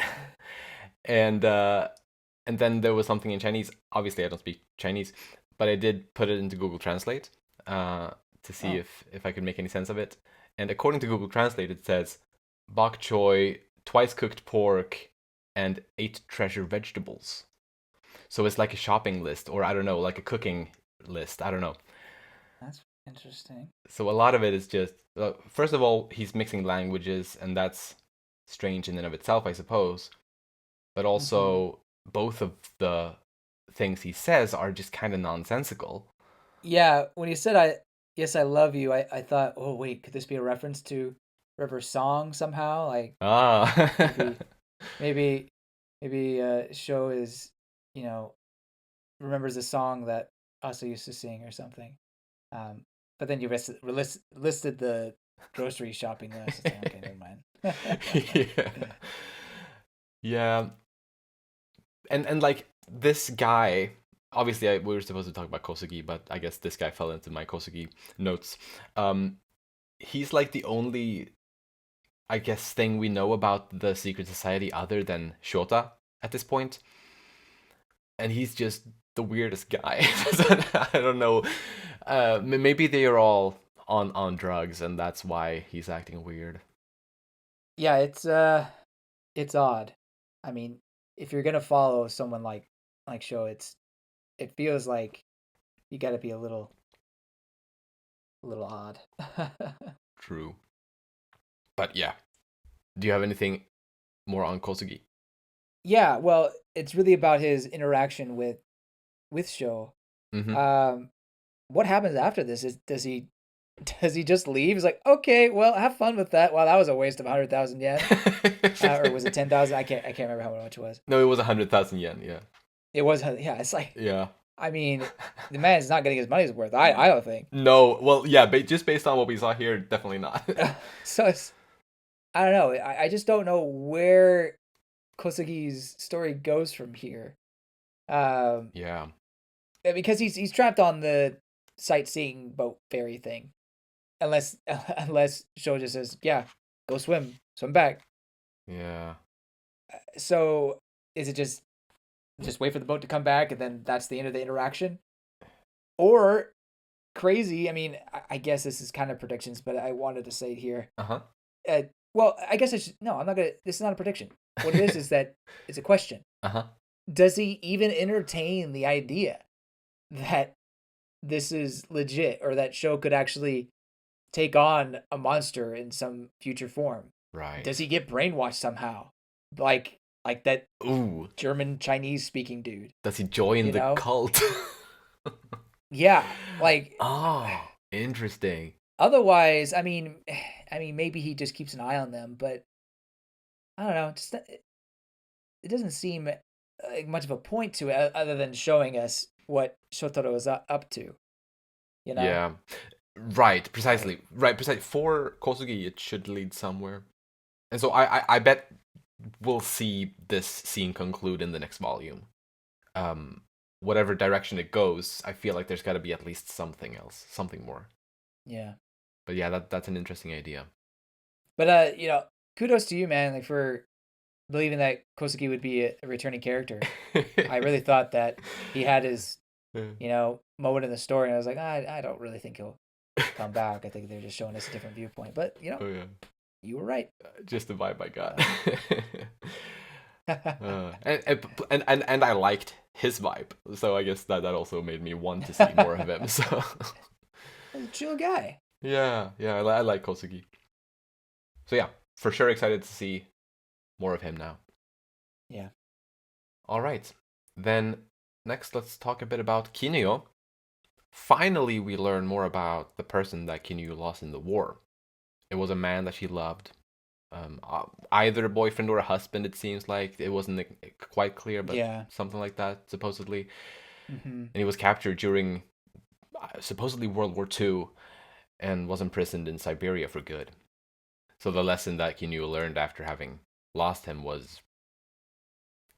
And then there was something in Chinese. Obviously, I don't speak Chinese, but I did put it into Google Translate to see if I could make any sense of it. And according to Google Translate, it says bok choy, twice cooked pork, and 8 treasure vegetables. So it's like a shopping list, or I don't know, like a cooking list. I don't know. That's interesting. So a lot of it is just, first of all, he's mixing languages, and that's strange in and of itself, I suppose. But also, both of the things he says are just kind of nonsensical. Yeah, when you said yes, I love you, I thought, oh wait, could this be a reference to River's song somehow? Like Ah. maybe Sho is, you know, remembers a song that Asa used to sing or something. Um, but then you listed the grocery shopping list. It's like, okay, never mind. Yeah. Yeah. And like this guy, obviously we were supposed to talk about Kosugi, but I guess this guy fell into my Kosugi notes. He's like the only, I guess, thing we know about the secret society other than Shota at this point. And he's just the weirdest guy. I don't know. Maybe they are all on drugs, and that's why he's acting weird. Yeah, it's odd. I mean, if you're gonna follow someone like Sho, it feels like you got to be a little odd. True. But yeah, do you have anything more on Kosugi? Yeah, well, it's really about his interaction with Sho. Mm-hmm. What happens after this? Does he just leave? He's like, okay, well, have fun with that. Wow, that was a waste of 100,000 yen, or was it 10,000? I can't remember how much it was. No, it was 100,000 yen. Yeah. It was, yeah. It's like, Yeah. I mean, the man's not getting his money's worth. I don't think. No, well, yeah, just based on what we saw here, definitely not. So I don't know. I just don't know where Kosugi's story goes from here. Yeah. Because he's trapped on the sightseeing boat ferry thing, unless Shoja says, yeah, go swim back. Yeah. So is it just wait for the boat to come back and then that's the end of the interaction? Or crazy, I mean, I guess this is kind of predictions, but I wanted to say it here. Uh-huh. Well, I guess I should, no, I'm not gonna, this is not a prediction. What it is that it's a question. Uh-huh. Does he even entertain the idea that this is legit, or that Sho could actually take on a monster in some future form? Right. Does he get brainwashed somehow? Like that Ooh. German Chinese speaking dude. Does he join the cult? Yeah, like, oh, interesting. Otherwise, I mean maybe he just keeps an eye on them, but I don't know, just it doesn't seem like much of a point to it other than showing us what Shotaro is up to, you know? Yeah. Right, Like, precisely. Right, precisely. For Kosugi, it should lead somewhere. And so I bet we'll see this scene conclude in the next volume. Um, Whatever direction it goes, I feel like there's got to be at least something else, something more. yeah. But yeah, that's an interesting idea. But kudos to you, man, like for believing that Kosugi would be a returning character. I really thought that he had his, moment in the story, and I was like, I don't really think he'll come back. I think they're just showing us a different viewpoint. But Oh yeah, you were right. just the vibe I got. Uh, And I liked his vibe, so I guess that also made me want to see more of him. So He's a chill guy. yeah, I like Kosugi. So yeah, for sure excited to see more of him now. Yeah. All right, then next let's talk a bit about Kinuyo. Finally, we learn more about the person that Kinuyo lost in the war. It was a man that she loved. Either a boyfriend or a husband, it seems like. It wasn't quite clear, but Yeah. something like that, supposedly. Mm-hmm. And he was captured during supposedly World War II and was imprisoned in Siberia for good. So the lesson that Kinuyo learned after having lost him was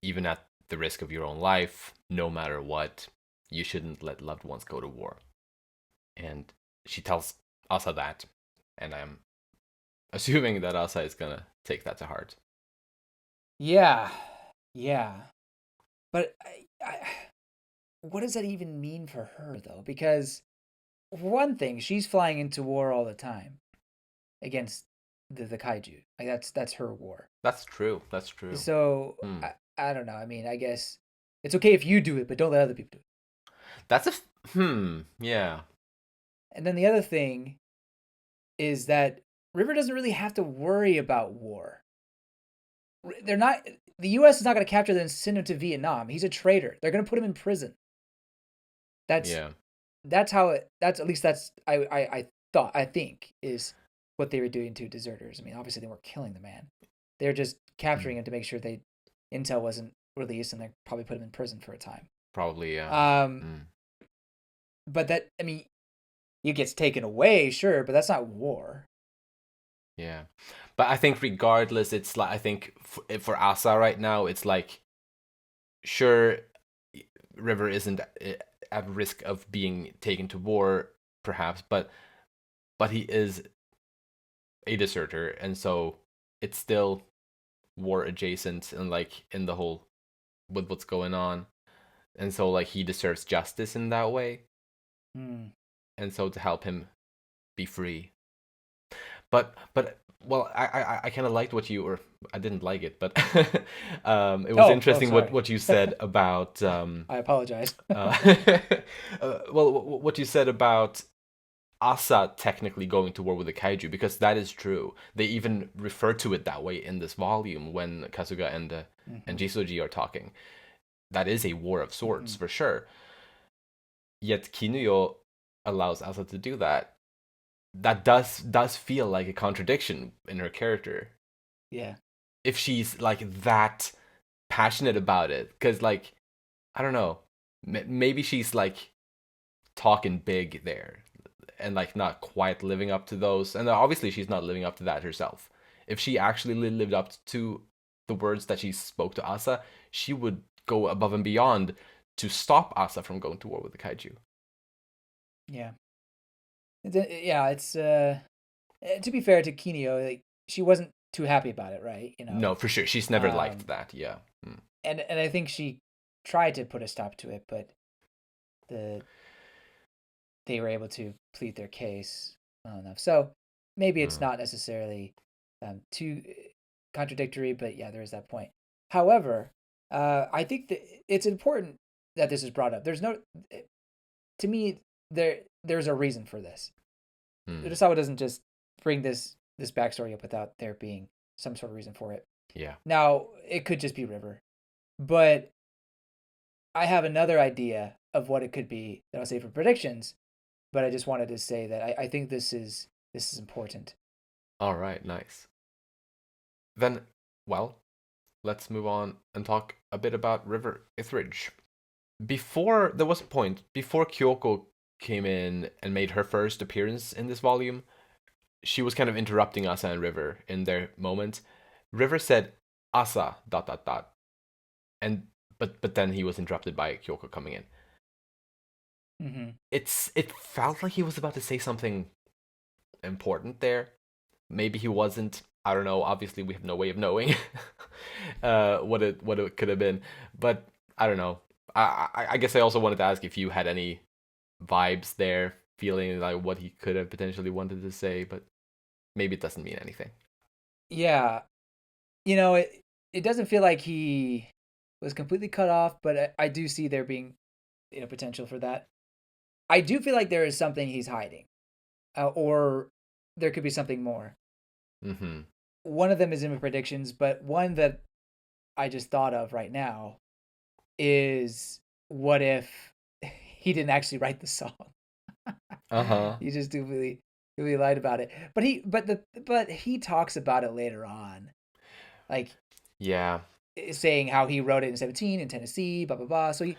even at the risk of your own life, no matter what, you shouldn't let loved ones go to war. And she tells Asa that, and I'm assuming that Asa is gonna take that to heart. Yeah. Yeah. But what does that even mean for her, though? Because, for one thing, she's flying into war all the time against the kaiju. Like, that's her war. That's true. That's true. So, Hmm. I don't know. I mean, I guess it's okay if you do it, but don't let other people do it. That's a yeah. And then the other thing is that River doesn't really have to worry about war. They're not. The U.S. is not going to capture them and send him to Vietnam. He's a traitor. They're going to put him in prison. That's Yeah. that's how it. That's at least that's I think is what they were doing to deserters. I mean, obviously they weren't killing the man. They're just Hmm. capturing him to make sure they intel wasn't released, and they probably put him in prison for a time. Probably yeah. Um, Hmm. but that I mean, he gets taken away, sure, but that's not war. Yeah. But I think regardless, it's like I think for Asa right now, it's like sure, River isn't at risk of being taken to war, perhaps, but he is a deserter, and so it's still war adjacent and like in the whole with what's going on, and so like he deserves justice in that way, Hmm. and so to help him be free. But well, I kind of liked what you or I didn't like it, but it was Oh, interesting sorry. what you said about I apologize. uh, well what you said about Asa technically going to war with the kaiju, because that is true. They even refer to it that way in this volume when Kasuga and Mm-hmm. Jisoji are talking. That is a war of Mm-hmm. sorts for sure. Yet Kinuyo allows Asa to do that. That does feel like a contradiction in her character. Yeah. If she's like that passionate about it, because like I don't know, maybe she's like talking big there and like not quite living up to those, and obviously she's not living up to that herself. If she actually lived up to the words that she spoke to Asa, she would go above and beyond to stop Asa from going to war with the kaiju. Yeah. It's to be fair to Kinio, like she wasn't too happy about it, right? No, for sure, she's never liked Um, that. Yeah. Mm. and I think she tried to put a stop to it, but the they were able to plead their case well enough. So maybe it's Mm. not necessarily too contradictory, but yeah, there is that point. However, I think that it's important that this is brought up. There's no, to me, there's a reason for this. Mm. Urasawa doesn't just bring this backstory up without there being some sort of reason for it. Yeah. Now, it could just be River, but I have another idea of what it could be that I'll say for predictions. But I just wanted to say that I think this is important. All right. Nice. Then well, let's move on and talk a bit about River Ithridge. Before there was a point before Kyoko came in and made her first appearance in this volume, she was kind of interrupting Asa and River in their moment. River said Asa dot dot dot, and but then he was interrupted by Kyoko coming in. Mm-hmm. It felt like he was about to say something important there. Maybe he wasn't. I don't know. Obviously, we have no way of knowing what it could have been. But I don't know. I guess I also wanted to ask if you had any vibes there, feeling like what he could have potentially wanted to say, but maybe it doesn't mean anything. Yeah, it doesn't feel like he was completely cut off, but I do see there being potential for that. I do feel like there is something he's hiding, or there could be something more. Mm-hmm. One of them is in my predictions, but one that I just thought of right now is what if he didn't actually write the song? Uh-huh. He just really lied about it. But he talks about it later on, like Yeah. saying how he wrote it in 17 in Tennessee, blah blah blah. So he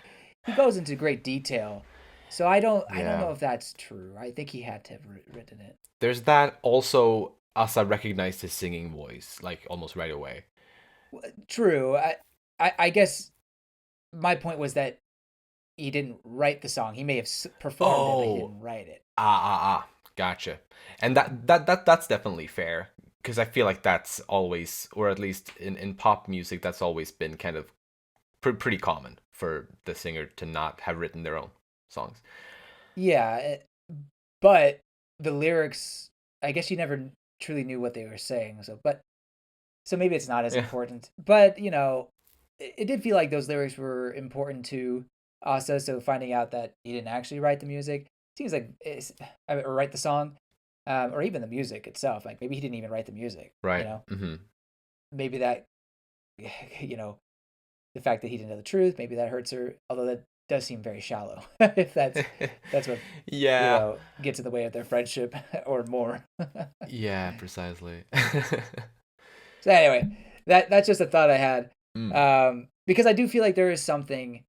goes into great detail. So I don't Yeah. know if that's true. I think he had to have written it. There's that also. Asa recognized his singing voice like almost right away. True. I guess my point was that he didn't write the song. He may have performed it, but he Oh, didn't write it. gotcha. And that's definitely fair because I feel like that's always, or at least in pop music, that's always been kind of pretty common for the singer to not have written their own songs. Yeah, but the lyrics, I guess you never truly knew what they were saying. So maybe it's not as Yeah. important. But it did feel like those lyrics were important to Asa. So finding out that he didn't actually write the music seems like or write the song, or even the music itself. Like maybe he didn't even write the music. Right. Mm-hmm. Maybe that you know the fact that he didn't know the truth. Maybe that hurts her. Although that does seem very shallow. If that's what Yeah. gets in the way of their friendship or more. Yeah, precisely. So anyway, that's just a thought I had, Mm. because I do feel like there is something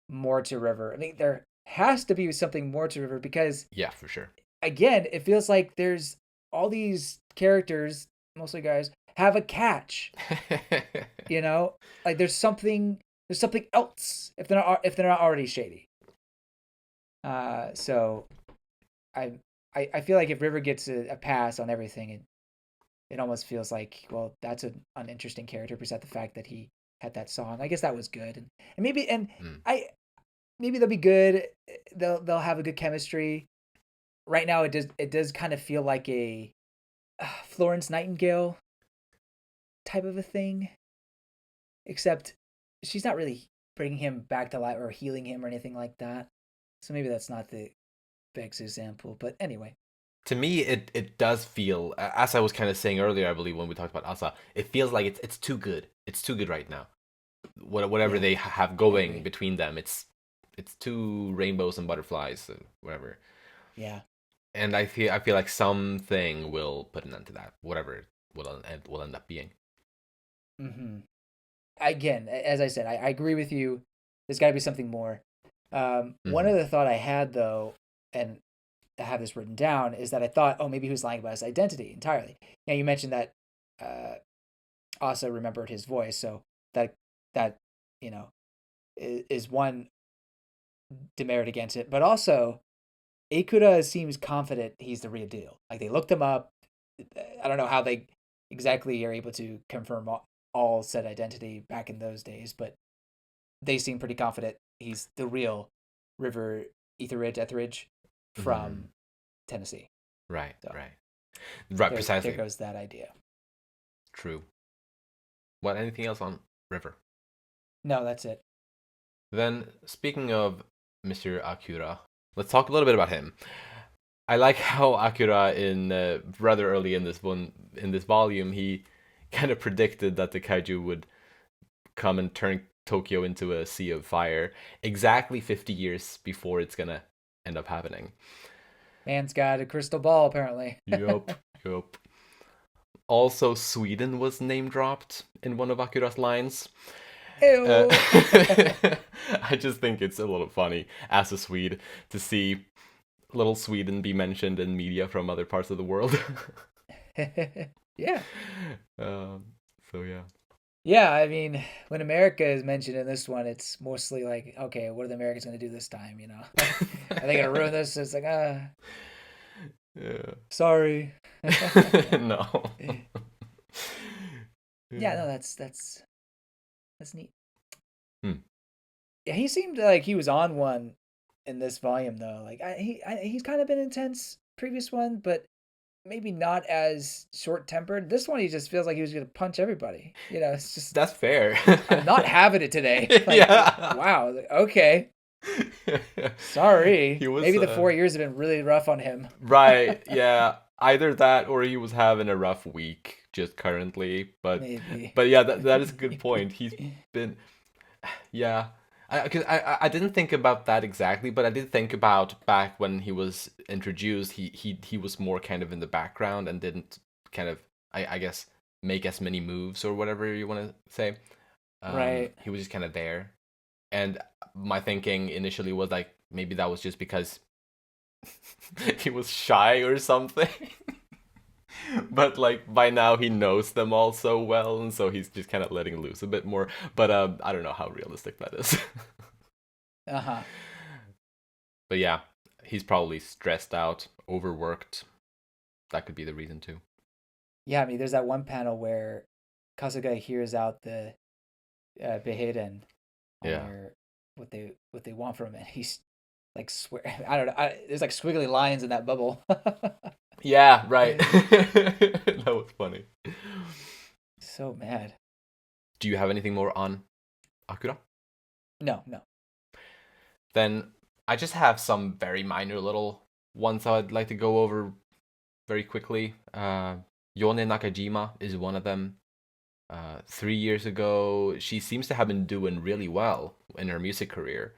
more to River. I mean, there has to be something more to River because Yeah, for sure. again, it feels like there's all these characters, mostly guys, have a catch. You know, like there's something else if they're not already shady. So I I feel like if River gets a pass on everything, it almost feels like, well, that's an uninteresting character besides the fact that he had that song. I guess that was good, and Mm. I maybe they'll be good. They'll have a good chemistry. Right now, it does kind of feel like a Florence Nightingale type of a thing, except she's not really bringing him back to life or healing him or anything like that. So maybe that's not the best example. But anyway, To me, it does feel, as I was kind of saying earlier, I believe when we talked about Asa, it feels like it's too good. It's too good right now. Whatever yeah, they have I going agree. between them, it's too rainbows and butterflies, whatever. Yeah. And I feel like something will put an end to that, whatever it will end up being. Mm-hmm. Again, as I said, I agree with you. There's got to be something more. One Hmm. other thought I had though, and I have this written down, is that I thought, oh, maybe he was lying about his identity entirely. Now you mentioned that uh, Asa remembered his voice, so that you know is one demerit against it. But also, Ikuda seems confident he's the real deal. Like they looked him up. I don't know how they exactly are able to confirm all said identity back in those days, but they seem pretty confident he's the real River Etheridge from Hmm. Tennessee. Right, So right, right. there Precisely. goes that idea. True. What? Anything else on River? No, that's it. Then, speaking of Mr. Akira, let's talk a little bit about him. I like how Akira, in rather early in this volume, he kind of predicted that the kaiju would come and turn Tokyo into a sea of fire exactly 50 years before it's gonna end up happening. Man's got a crystal ball, apparently. Yup, yup. Also, Sweden was name dropped in one of Akira's lines. Uh, Ew. I just think it's a little funny as a Swede to see little Sweden be mentioned in media from other parts of the world. Yeah. um, so yeah. Yeah, I mean, when America is mentioned in this one, it's mostly like, okay, what are the Americans going to do this time? You know, are they going to ruin this? It's like, Yeah. sorry. No. Yeah, Yeah. no, that's neat. Hmm. Yeah, he seemed like he was on one in this volume though. Like he's kind of been intense previous one, but maybe not as short tempered. This one he just feels like he was gonna punch everybody. You know, it's just That's fair. I'm not having it today. Like Yeah. wow, okay, sorry. He was Maybe the 4 years have been really rough on him. right. Yeah, either that or he was having a rough week just currently. Maybe. But yeah, that is a good point. He's been yeah. I didn't think about that exactly, but I did think about back when he was introduced. He was more kind of in the background and didn't kind of I guess make as many moves or whatever you want to say. Right. He was just kind of there, and my thinking initially was like maybe that was just because he was shy or something. But like by now he knows them all so well, and so he's just kind of letting loose a bit more. But I don't know how realistic that is. Uh huh. But yeah, he's probably stressed out, overworked. That could be the reason too. Yeah, I mean, there's that one panel where Kasuga hears out the Beheiden on Yeah. their what they want from him, and he's like swear I don't know. There's like squiggly lines in that bubble. Yeah, right. That was funny. So mad. Do you have anything more on Akira? No, no. Then I just have some very minor little ones I'd like to go over very quickly. Yone Nakajima is one of them. 3 years ago, she seems to have been doing really well in her music career.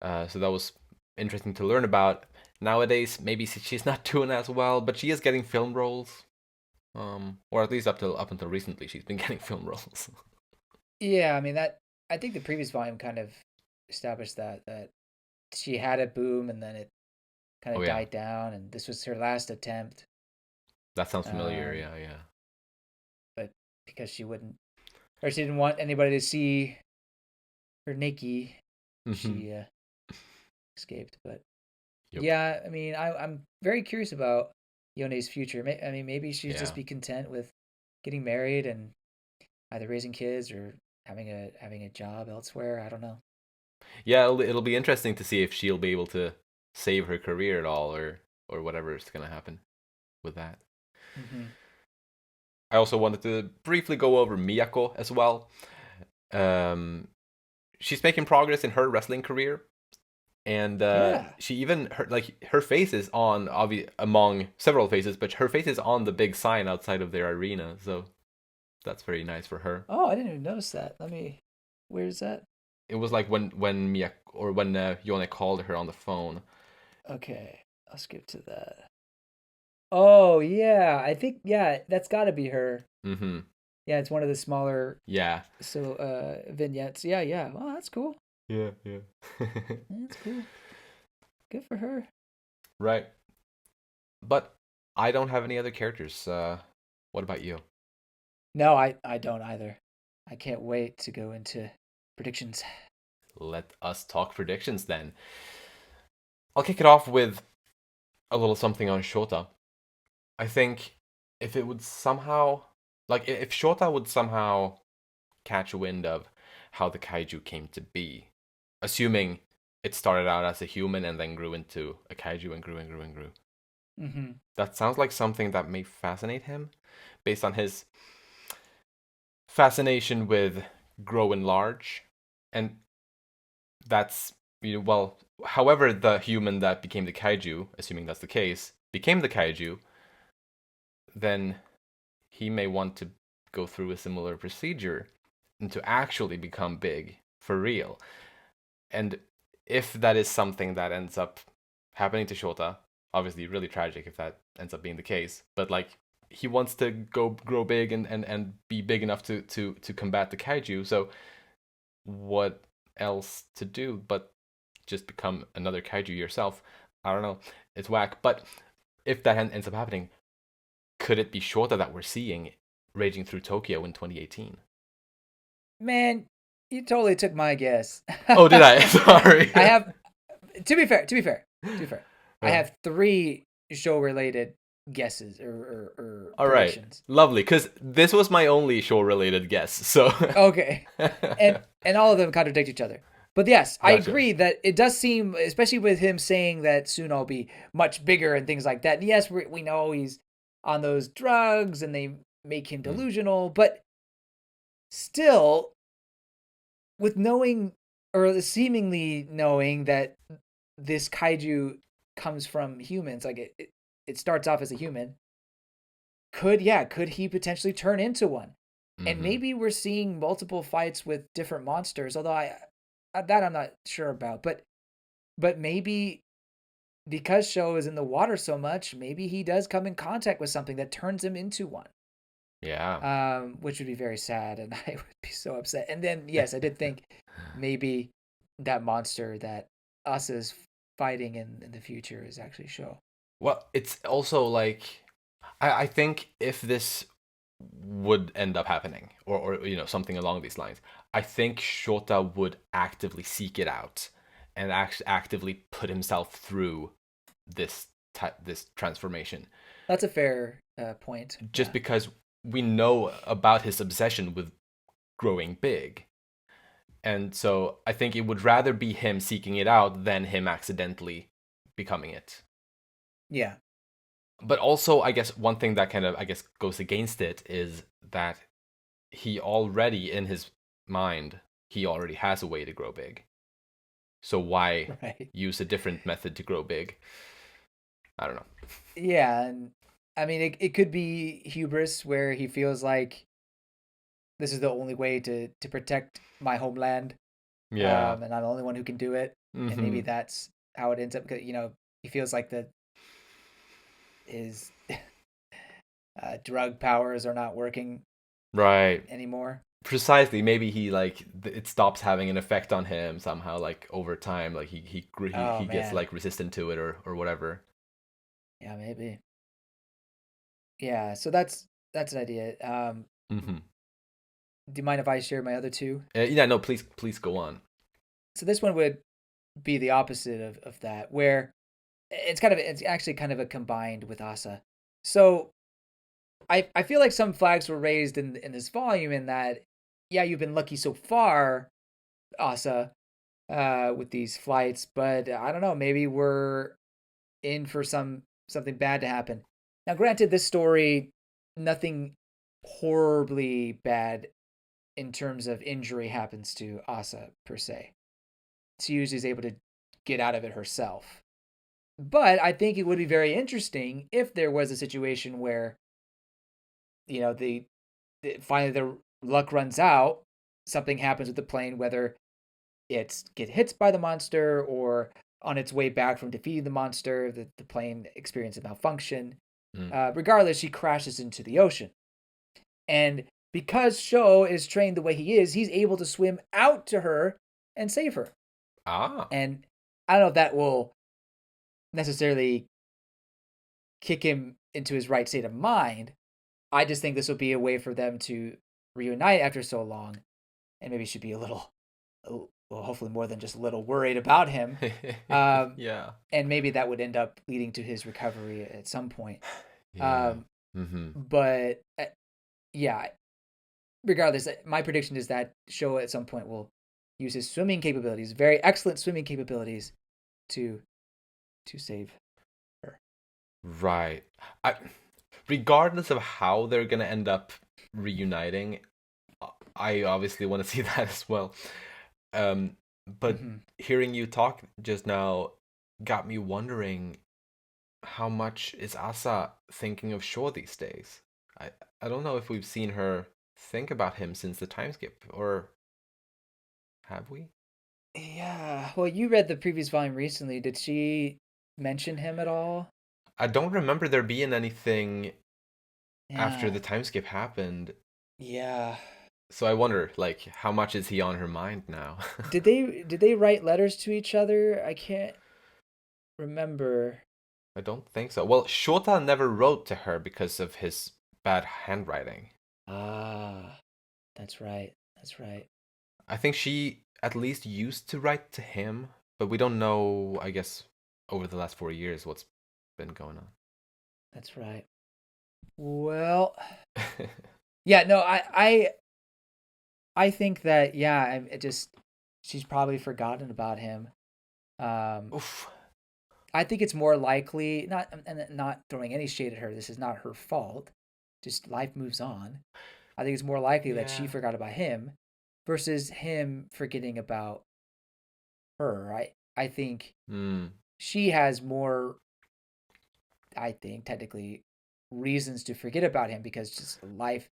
So that was interesting to learn about. Nowadays, maybe she's not doing as well, but she is getting film roles. Or at least up until recently, she's been getting film roles. Yeah, I mean that. I think the previous volume kind of established that she had a boom and then it kind Oh of yeah, died down, and this was her last attempt. that sounds familiar. Um, Yeah, yeah. but because she wouldn't, or she didn't want anybody to see her Nikki, Hmm. she escaped. But Yep. yeah, I mean, I'm very curious about Yone's future. I mean, maybe she'd just Yeah. be content with getting married and either raising kids or having a job elsewhere. I don't know. Yeah, it'll be interesting to see if she'll be able to save her career at all, or whatever is gonna happen with that. Hmm. I also wanted to briefly go over Miyako as well. Um, she's making progress in her wrestling career, and Yeah. she even her face is on among several faces, but her face is on the big sign outside of their arena, so that's very nice for her. Oh, I didn't even notice that. Let me. Where's that? It was like when Miyako or when Yone called her on the phone. Okay, I'll skip to that. Oh yeah, I think yeah, that's got to be her. Mm-hmm. Yeah, it's one of the smaller Yeah. vignettes. Yeah, yeah. Well, that's cool. Yeah, yeah. That's cool. Good for her. Right. But I don't have any other characters. What about you? No, I don't either. I can't wait to go into predictions. Let us talk predictions then. I'll kick it off with a little something on Shota. I think if it would somehow, like, if Shota would somehow catch wind of how the kaiju came to be, assuming it started out as a human and then grew into a kaiju and grew and grew and grew. Mm-hmm. That sounds like something that may fascinate him based on his fascination with growing large. And that's, well, however, the human that became the kaiju, assuming that's the case, became the kaiju, then he may want to go through a similar procedure and to actually become big for real. And if that is something that ends up happening to Shota, obviously really tragic if that ends up being the case, but like he wants to grow big and be big enough to combat the kaiju. So what else to do but just become another kaiju yourself? I don't know. It's whack. But if that ends up happening, could it be Shota that we're seeing raging through Tokyo in 2018? Man, you totally took my guess. Oh, did I? Sorry. I have, to be fair, I have 3 show related guesses or All right. predictions. Lovely, because this was my only show related guess. So Okay. And all of them contradict each other. But yes, I Gotcha. agree that it does seem, especially with him saying that soon I'll be much bigger and things like that. And yes, we know he's on those drugs and they make him delusional, but still, with knowing or seemingly knowing that this kaiju comes from humans, like it starts off as a human, could he potentially turn into one? And maybe we're seeing multiple fights with different monsters, although that I'm not sure about. But maybe because Sho is in the water so much, maybe he does come in contact with something that turns him into one. Yeah. Which would be very sad, and I would be so upset. And then yes, I did think maybe that monster that Asa's fighting in the future is actually Sho. Well, it's also like I think if this would end up happening, or something along these lines, I think Shota would actively seek it out and actively put himself through this this transformation. That's a fair point. Just because we know about his obsession with growing big. And so I think it would rather be him seeking it out than him accidentally becoming it. Yeah. But also, I guess one thing that kind of, I guess, goes against it is that he already, in his mind, he already has a way to grow big. So why use a different method to grow big? I don't know. Yeah, and I mean, it could be hubris where he feels like this is the only way to protect my homeland. Yeah. And I'm the only one who can do it. And maybe that's how it ends up. Because he feels like his drug powers are not working right anymore. Precisely. Maybe he it stops having an effect on him somehow, like over time, like he gets like resistant to it or whatever. Yeah, maybe. Yeah, so that's an idea. Do you mind if I share my other 2? Yeah, no, please go on. So this one would be the opposite of that, where it's actually kind of a combined with Asa. So I feel like some flags were raised in this volume in that, yeah, you've been lucky so far, Asa, with these flights, but I don't know, maybe we're in for something bad to happen. Now, granted, this story, nothing horribly bad in terms of injury happens to Asa per se. She usually is able to get out of it herself. But I think it would be very interesting if there was a situation where, the finally the luck runs out, something happens with the plane, whether it's get hit by the monster or on its way back from defeating the monster, the plane experiences malfunction. Regardless, she crashes into the ocean. And because Sho is trained the way he is, he's able to swim out to her and save her. And I don't know if that will necessarily kick him into his right state of mind. I just think this will be a way for them to reunite after so long, and maybe should be a little, well, hopefully more than just a little worried about him. Yeah. And maybe that would end up leading to his recovery at some point. Yeah. But yeah, regardless, my prediction is that Sho at some point will use his swimming capabilities, very excellent swimming capabilities, to save her. Right. Regardless of how they're gonna end up reuniting, I obviously want to see that as well. But hearing you talk just now got me wondering, how much is Asa thinking of Shaw these days? I don't know if we've seen her think about him since the time skip, or have we? Yeah. Well, you read the previous volume recently. Did she mention him at all? I don't remember there being anything after Yeah. the time skip happened. Yeah. So I wonder, like, how much is he on her mind now? Did they write letters to each other? I can't remember. I don't think so. Well, Shota never wrote to her because of his bad handwriting. Ah, that's right. That's right. I think she at least used to write to him, but we don't know, I guess, over the last 4 years what's been going That's right. Well, on. yeah, no, I think that yeah, it just she's probably forgotten about him. Um, Oof. I think it's more likely not throwing any shade at her. This is not her fault. Just life moves on. I think it's more likely that she Yeah. forgot about him versus him forgetting about her. I think Hmm. she has more, I think, technically reasons to forget about him because just life,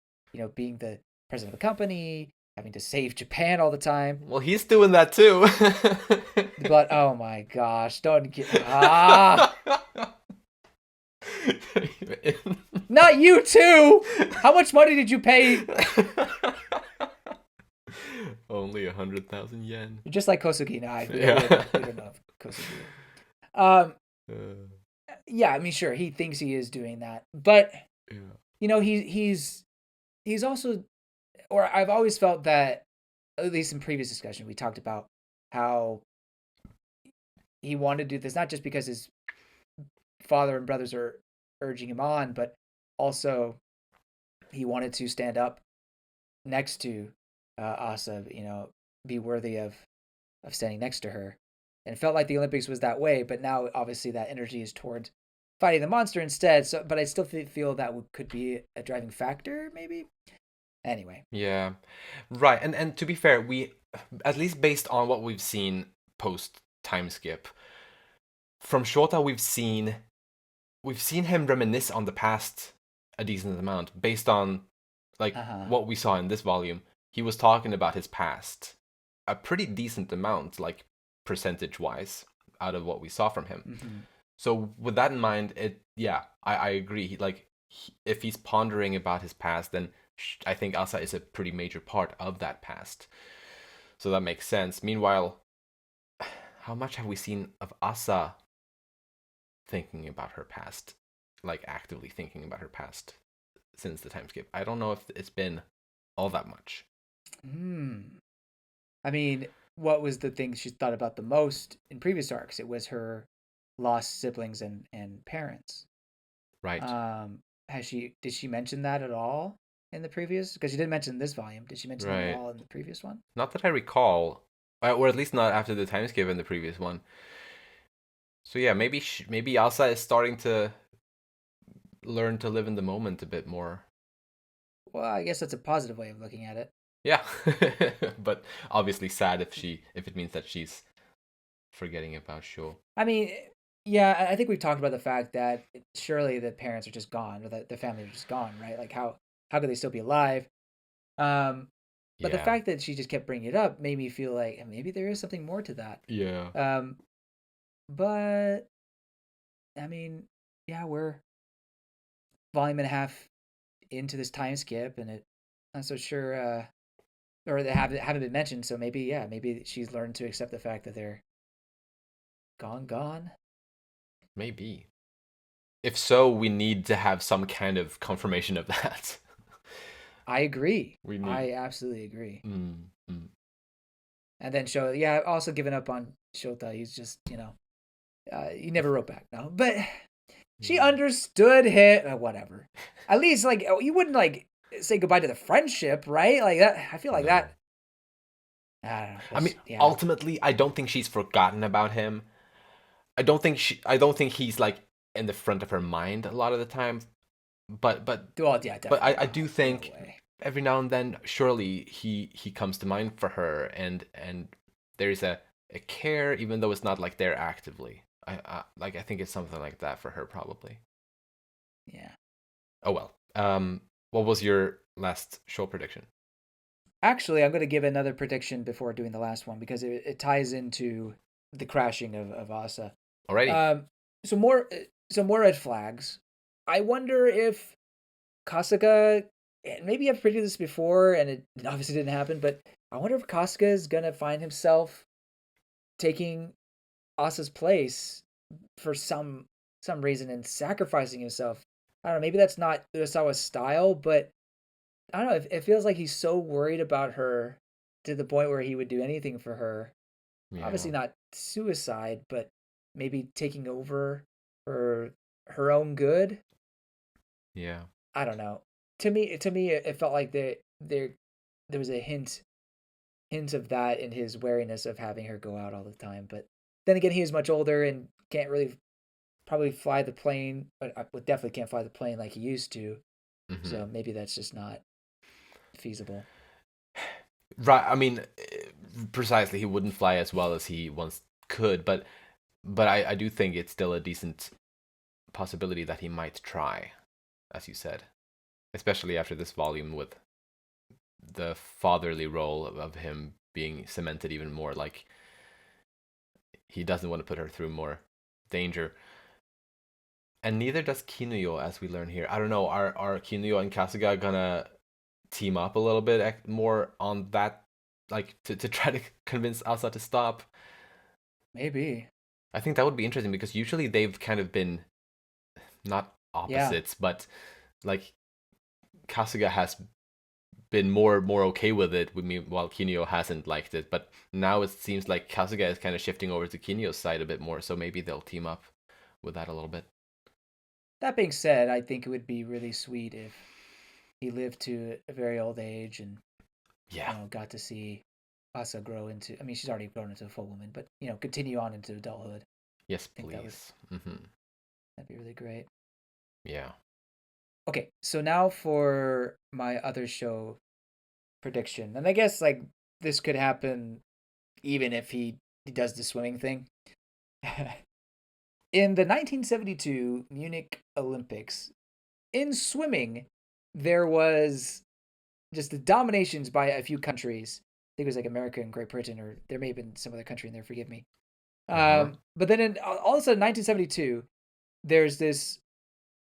being the president of the company, having to save Japan all the time. Well, he's doing that too. But oh my gosh, don't get not you too. How much money did you pay? Only 100,000 yen. Just like Kosugi. No, Yeah. we don't know if Kosugi. Um, Uh, yeah, I mean, sure, he thinks he is doing that, but yeah. he's also, or I've always felt that, at least in previous discussion, we talked about how he wanted to do this not just because his father and brothers are urging him on, but also he wanted to stand up next to Asa, be worthy of standing next to her, and it felt like the Olympics was that way. But now, obviously, that energy is towards fighting the monster instead. So, but I still feel that could be a driving factor, maybe. Anyway. Yeah. Right. And to be fair, we at least based on what we've seen post time skip, from Shota we've seen him reminisce on the past a decent amount based on like Uh huh. what we saw in this volume. He was talking about his past a pretty decent amount, like percentage wise, out of what we saw from him. Mm-hmm. So with that in mind, I agree. If he's pondering about his past, then I think Asa is a pretty major part of that past. So that makes sense. Meanwhile, how much have we seen of Asa thinking about her past, like actively thinking about her past since the time skip? I don't know if it's been all that much. Hmm. I mean, what was the thing she thought about the most in previous arcs? It was her lost siblings and parents. Right. Has she did she mention that at all in the previous? Because she didn't mention this volume. Did she mention them at Right. all in the previous one? Not that I recall, or at least not after the time skip in the previous one. So yeah, maybe Asa is starting to learn to live in the moment a bit more. Well, I guess that's a positive way of looking at it. Yeah, but obviously sad if it means that she's forgetting about Sho. I mean, yeah, I think we've talked about the fact that surely the parents are just gone, or that the family are just gone, right? Like how could they still be alive? Um, but the Yeah, fact that she just kept bringing it up made me feel like maybe there is something more to that. yeah, Um, but I mean, yeah, we're volume and a half into this time skip, and it I'm not so sure, or they haven't been mentioned. So maybe, yeah, maybe she's learned to accept the fact that they're gone. maybe. If so, we need to have some kind of confirmation of that. I agree. We need. I absolutely agree. Mm, mm. And then yeah, also given up on Shota. He's just, he never wrote back. No, but she Yeah. understood him. Whatever. At least, like, you wouldn't like say goodbye to the friendship, right? Like that. I feel like No. that. I don't know. I mean, Yeah. ultimately, I don't think she's forgotten about him. I don't think he's like in the front of her mind a lot of the time. But but Well, yeah, but definitely I not. do No think way. every now and then, surely he comes to mind for her, and there is a care, even though it's not like there actively. I think it's something like that for her probably. Yeah. Oh well. What was your last show prediction? Actually, I'm going to give another prediction before doing the last one because it ties into the crashing of Asa. Alrighty. Um, so more red flags. I wonder if Kasuga, and maybe I've predicted this before, and it obviously didn't happen, but I wonder if Kasuga is gonna find himself taking Asa's place for some reason and sacrificing himself. I don't know. Maybe that's not Urasawa's style, but I don't know. It feels like he's so worried about her to the point where he would do anything for her. Yeah. Obviously not suicide, but maybe taking over for her own good. Yeah. I don't know. To me, it felt like there was a hint of that in his wariness of having her go out all the time. But then again, he is much older and can't really probably fly the plane. But I definitely can't fly the plane like he used to. Hmm. So maybe that's just not feasible. Right. I mean, precisely, he wouldn't fly as well as he once could, but I do think it's still a decent possibility that he might try, as you said, especially after this volume with the fatherly role of him being cemented even more. Like he doesn't want to put her through more danger, and neither does Kinuyo, as we learn here. I don't know. Are Kinuyo and Kasuga gonna team up a little bit more on that, like to try to convince Asa to stop? Maybe. I think that would be interesting because usually they've kind of been not Yeah. opposites, but like Kasuga has been more okay with it with me, while Kinuyo hasn't liked it. But now it seems like Kasuga is kind of shifting over to Kinuyo's side a bit more, so maybe they'll team up with that a little bit. That being said, I think it would be really sweet if he lived to a very old age and Yeah. got to see Asa grow into. I mean, she's already grown into a full woman, but continue on into adulthood. Yes, I think please. that'd be really great. Yeah. Okay, so now for my other show prediction, and I guess like this could happen even if he does the swimming thing. In the 1972 Munich Olympics, in swimming, there was just the dominations by a few countries. I think it was like America and Great Britain, or there may have been some other country in there. Forgive me. Uh huh. But then in all of a sudden, 1972, there's this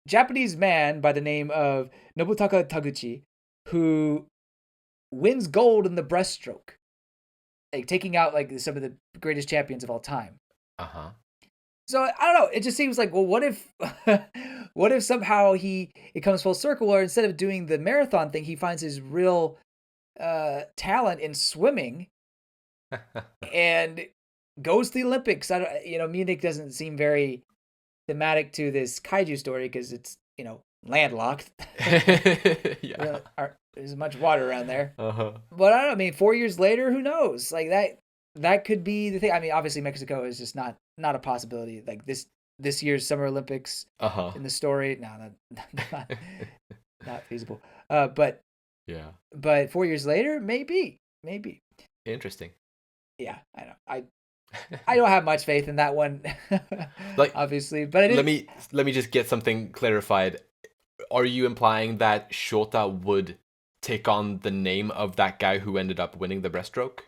Japanese man by the name of Nobutaka Taguchi who wins gold in the breaststroke, like taking out like some of the greatest champions of all time. Uh huh. So I don't know. It just seems like, well, what if, what if somehow it comes full circle, or instead of doing the marathon thing, he finds his real talent in swimming and goes to the Olympics. I don't, Munich doesn't seem very thematic to this kaiju story because it's landlocked. Yeah. There's much water around there. Uh huh. But I don't know. I mean, 4 years later, who knows? Like that could be the thing. I mean, obviously Mexico is just not a possibility. Like this year's Summer Olympics Uh huh. in the story, no, not not feasible. But Yeah. 4 years later, maybe. Interesting. Yeah, I know. I don't have much faith in that one, Like, obviously. But let me just get something clarified. Are you implying that Shota would take on the name of that guy who ended up winning the breaststroke?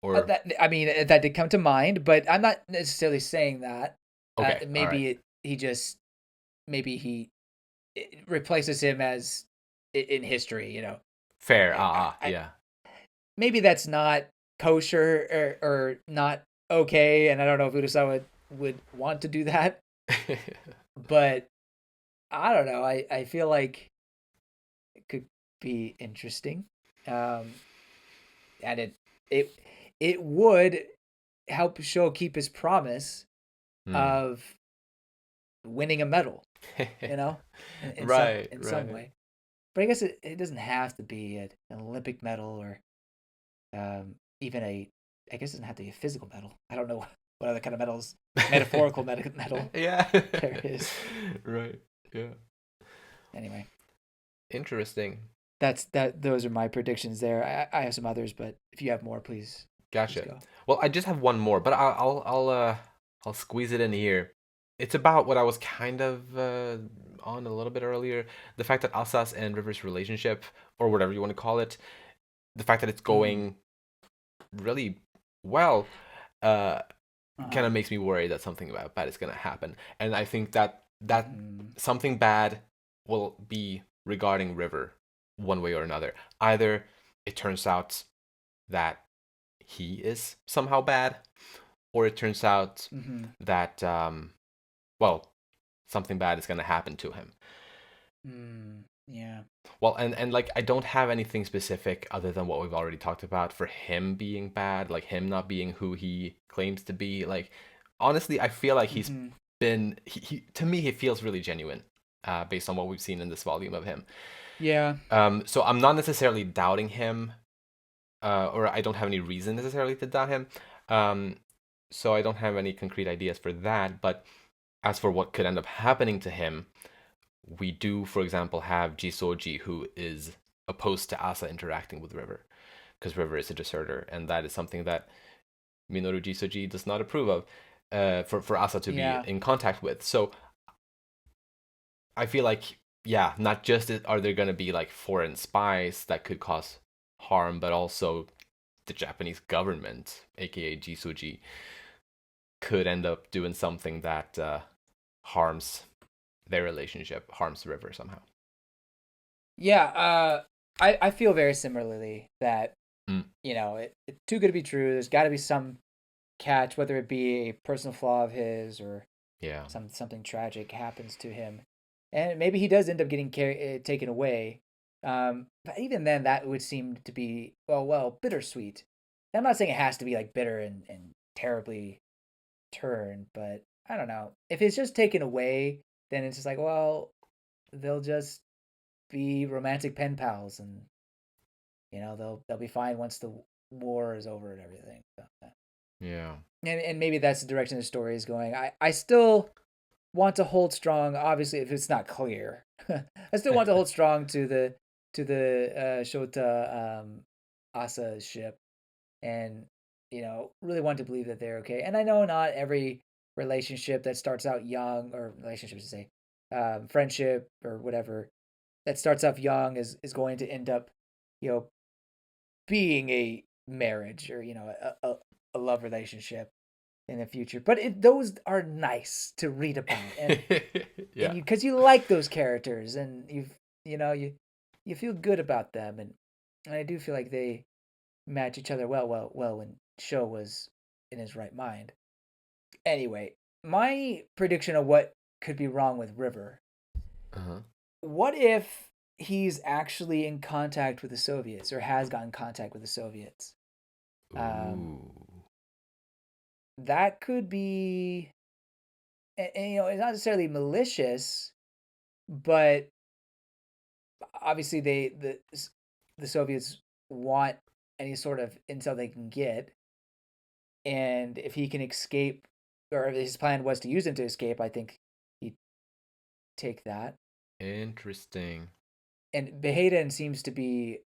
Or that I mean that did come to mind, but I'm not necessarily saying that. okay, all right. Maybe he replaces him as in history. Fair. I Yeah. maybe that's not kosher or not okay, and I don't know if Urasawa would want to do that, but I don't know. I feel like it could be interesting, um, and it it would help Sho keep his promise Hmm. of winning a medal, in some Right, in some right. way. But I guess it doesn't have to be an Olympic medal or even I guess it doesn't have to be a physical medal. I don't know what other kind of medals, metaphorical medal Yeah. there is. Right. Yeah. Anyway, Interesting. those are my predictions there. I have some others, but if you have more, please Gotcha. go. Well, I just have one more, but I'll squeeze it in here. It's about what I was kind of on a little bit earlier. The fact that Asa's and River's relationship, or whatever you want to call it, the fact that it's Mm. going really well, uh, kind Uh-huh. of makes me worry that something bad is gonna happen. And I think that Mm. something bad will be regarding River one way or another. Either it turns out that he is somehow bad, or it turns out Mm-hmm. that well, something bad is going to happen to him. Yeah. Well, and like I don't have anything specific other than what we've already talked about for him being bad, like him not being who he claims to be. Like honestly, I feel like he's Mm-hmm. been he to me he feels really genuine, based on what we've seen in this volume of him. Yeah. So I'm not necessarily doubting him, or I don't have any reason necessarily to doubt him. Um, so I don't have any concrete ideas for that. But as for what could end up happening to him, we do, for example, have Jisoji, who is opposed to Asa interacting with River, because River is a deserter, and that is something that Minoru Jisoji does not approve of, for Asa to be Yeah. in contact with. So I feel like, yeah, not just are there going to be like foreign spies that could cause harm, but also the Japanese government, aka Jisoji, could end up doing something that harms their relationship, harms River somehow. Yeah. I feel very similarly that, Mm, it's too good to be true. There's got to be some catch, whether it be a personal flaw of his or yeah. something tragic happens to him, and maybe he does end up getting taken away. But even then, that would seem to be bittersweet. I'm not saying it has to be like bitter and terribly turned, but I don't know. If it's just taken away, then it's just like, well, they'll just be romantic pen pals, and they'll be fine once the war is over and everything. So, Yeah. and maybe that's the direction the story is going. I still want to hold strong. Obviously, if it's not clear, I still want to hold strong to the Shota Asa ship, and really want to believe that they're okay. And I know not every relationship that starts out young, or relationships to say, friendship or whatever, that starts off young is going to end up, you know, being a marriage, or a love relationship in the future. But those are nice to read about, and Yeah. you, because you like those characters, and you feel good about them, and I do feel like they match each other well when Sho was in his right mind. Anyway, my prediction of what could be wrong with River. Uh-huh. What if he's actually in contact with the Soviets, or has gotten contact with the Soviets? Um, Ooh. that could be, and it's not necessarily malicious, but obviously the Soviets want any sort of intel they can get, and if he can escape, or if his plan was to use him to escape, I think he'd take that. Interesting. And Behaden seems to be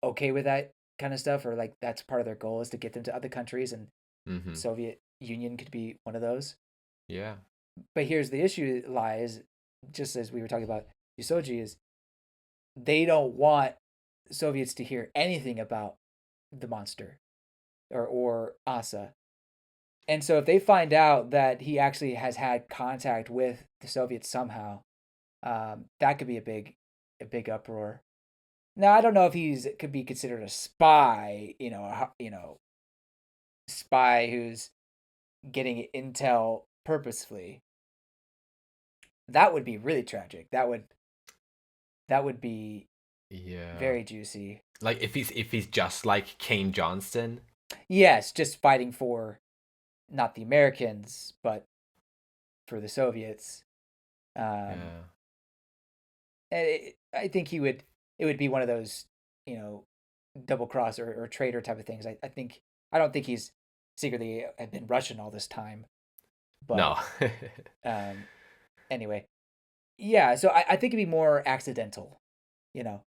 okay with that kind of stuff, or like that's part of their goal is to get them to other countries, and Mm-hmm. Soviet Union could be one of those. Yeah. But here's the issue lies, just as we were talking about Yusoji, is they don't want Soviets to hear anything about the monster, or Asa. And so if they find out that he actually has had contact with the Soviets somehow, that could be a big uproar. Now I don't know if he's could be considered a spy, spy who's getting intel purposefully. That would be really tragic. That would be Yeah. very juicy. Like if he's just like Kane Johnston. Yes, just fighting for not the Americans, but for the Soviets. Um, Yeah. I think he would. It would be one of those, you know, double cross, or traitor type of things. I think I don't think he's secretly had been Russian all this time, but No. um, anyway, yeah. So I think it'd be more accidental, you know,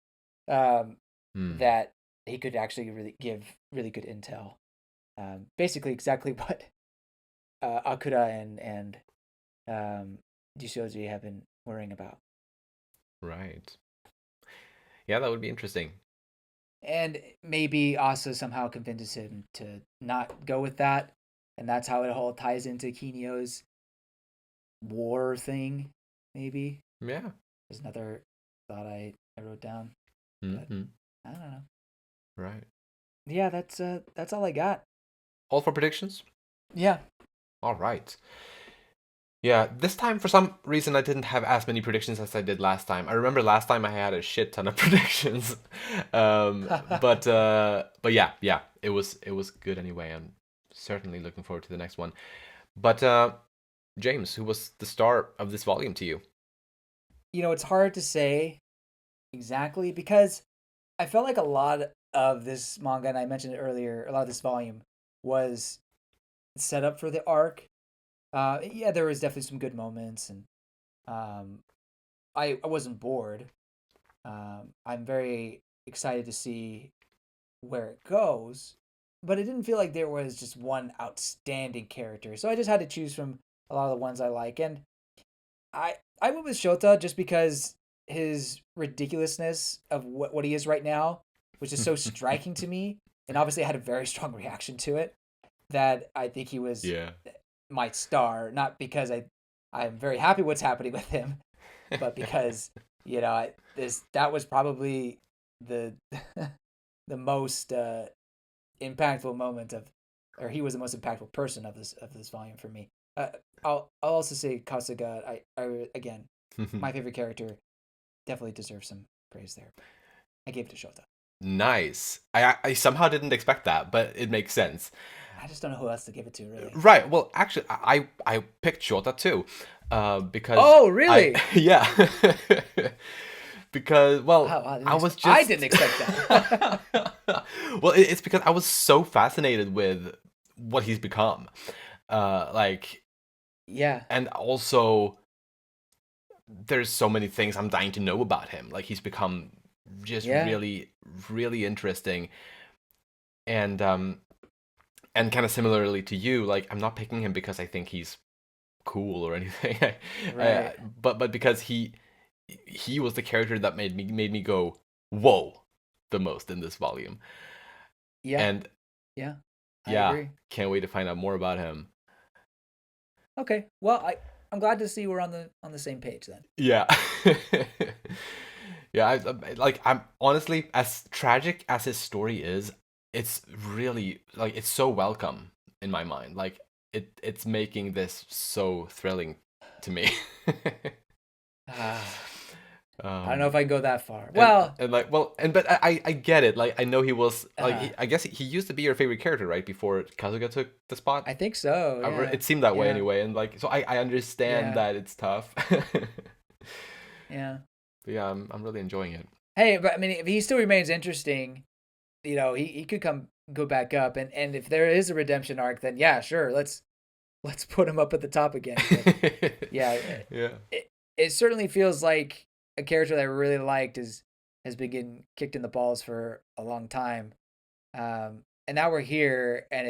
um, Hmm. that he could actually really give really good intel. Basically, exactly what Akura and Jishoji have been worrying about. Right. Yeah, that would be interesting. And maybe Asa somehow convinces him to not go with that, and that's how it all ties into Kinuyo's war thing. Maybe. Yeah. There's another thought I wrote down, but Mm-hmm. I don't know. Right. Yeah, that's all I got. All for predictions? Yeah. All right. Yeah, this time for some reason I didn't have as many predictions as I did last time. I remember last time I had a shit ton of predictions. But yeah, it was good anyway. I'm certainly looking forward to the next one. But James, who was the star of this volume to you? It's hard to say exactly because I felt like a lot of this manga, and I mentioned it earlier, a lot of this volume was set up for the arc. Yeah, there was definitely some good moments, and um, I wasn't bored. I'm very excited to see where it goes, but it didn't feel like there was just one outstanding character. So I just had to choose from a lot of the ones I like, and I went with Shota just because his ridiculousness of what he is right now was just so striking to me, and obviously I had a very strong reaction to it that I think he was Yeah. my star, not because I'm very happy what's happening with him, but because that was probably the the most impactful moment or he was the most impactful person of this volume for me. I'll also say Kasuga. I again, my favorite character, definitely deserves some praise there. I gave it to Shota. Nice. I somehow didn't expect that, but it makes sense. I just don't know who else to give it to, really. Right. Well, actually, I picked Shota too, because Oh, really? Yeah. Because Wow, I was just I didn't expect that. Well, it's because I was so fascinated with what he's become, like, Yeah. and also there's so many things I'm dying to know about him. Like he's become just Yeah. really, really interesting, and kind of similarly to you, like I'm not picking him because I think he's cool or anything, Right. but because he was the character that made me go whoa the most in this volume. Yeah. And Yeah. I yeah, agree. can't wait to find out more about him. Okay. Well, I'm glad to see we're on the same page then. Yeah. Yeah, I'm honestly, as tragic as his story is, it's really like it's so welcome in my mind. Like it's making this so thrilling to me. I don't know if I can go that far. And, Well, and like but I get it. Like I know he was like uh, I guess he used to be your favorite character, right? Before Kasuga took the spot. I think so. Yeah. It seemed that way Yeah. anyway, and like so I understand Yeah. that it's tough. Yeah. But yeah, I'm really enjoying it. Hey, but I mean, if he still remains interesting, he could go back up, and if there is a redemption arc, then yeah, sure, let's put him up at the top again. But yeah, Yeah. it certainly feels like a character that I really liked has been getting kicked in the balls for a long time, and now we're here, and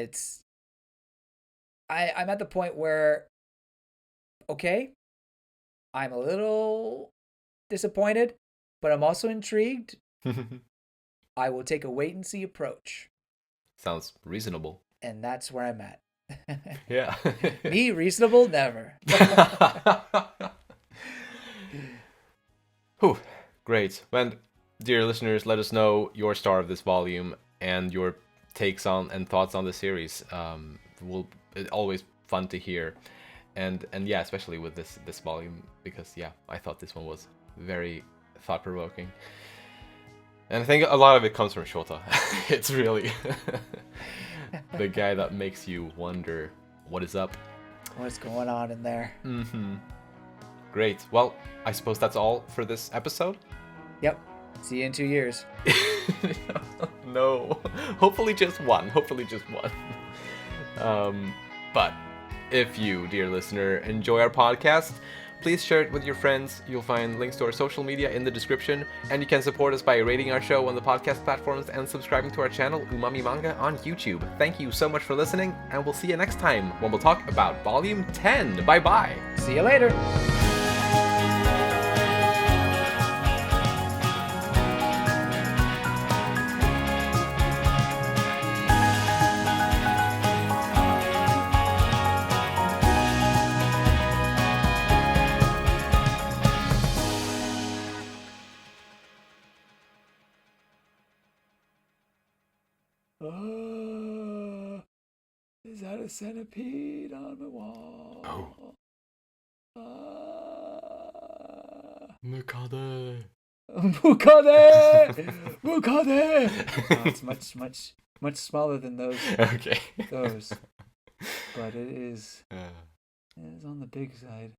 I'm at the point where, okay, I'm a little disappointed, but I'm also intrigued. I will take a wait and see approach. Sounds reasonable. And that's where I'm at. Yeah. Me, reasonable? Never. Whew, great. And dear listeners, let us know your star of this volume and your takes on and thoughts on the series. It's always fun to hear, and yeah, especially with this volume, because yeah, I thought this one was very thought provoking. And I think a lot of it comes from Shota. It's really the guy that makes you wonder what is up. What's going on in there? Mm-hmm. Great. Well, I suppose that's all for this episode. Yep. See you in 2 years. No. Hopefully just one. But if you, dear listener, enjoy our podcast, please share it with your friends. You'll find links to our social media in the description, and you can support us by rating our show on the podcast platforms and subscribing to our channel, Umami Manga, on YouTube. Thank you so much for listening, and we'll see you next time when we'll talk about Volume 10. Bye-bye! See you later! Is that a centipede on the wall? Mukade. Mukade! Mukade! Oh, it's much smaller than those. Okay. Those. But it is on the big side.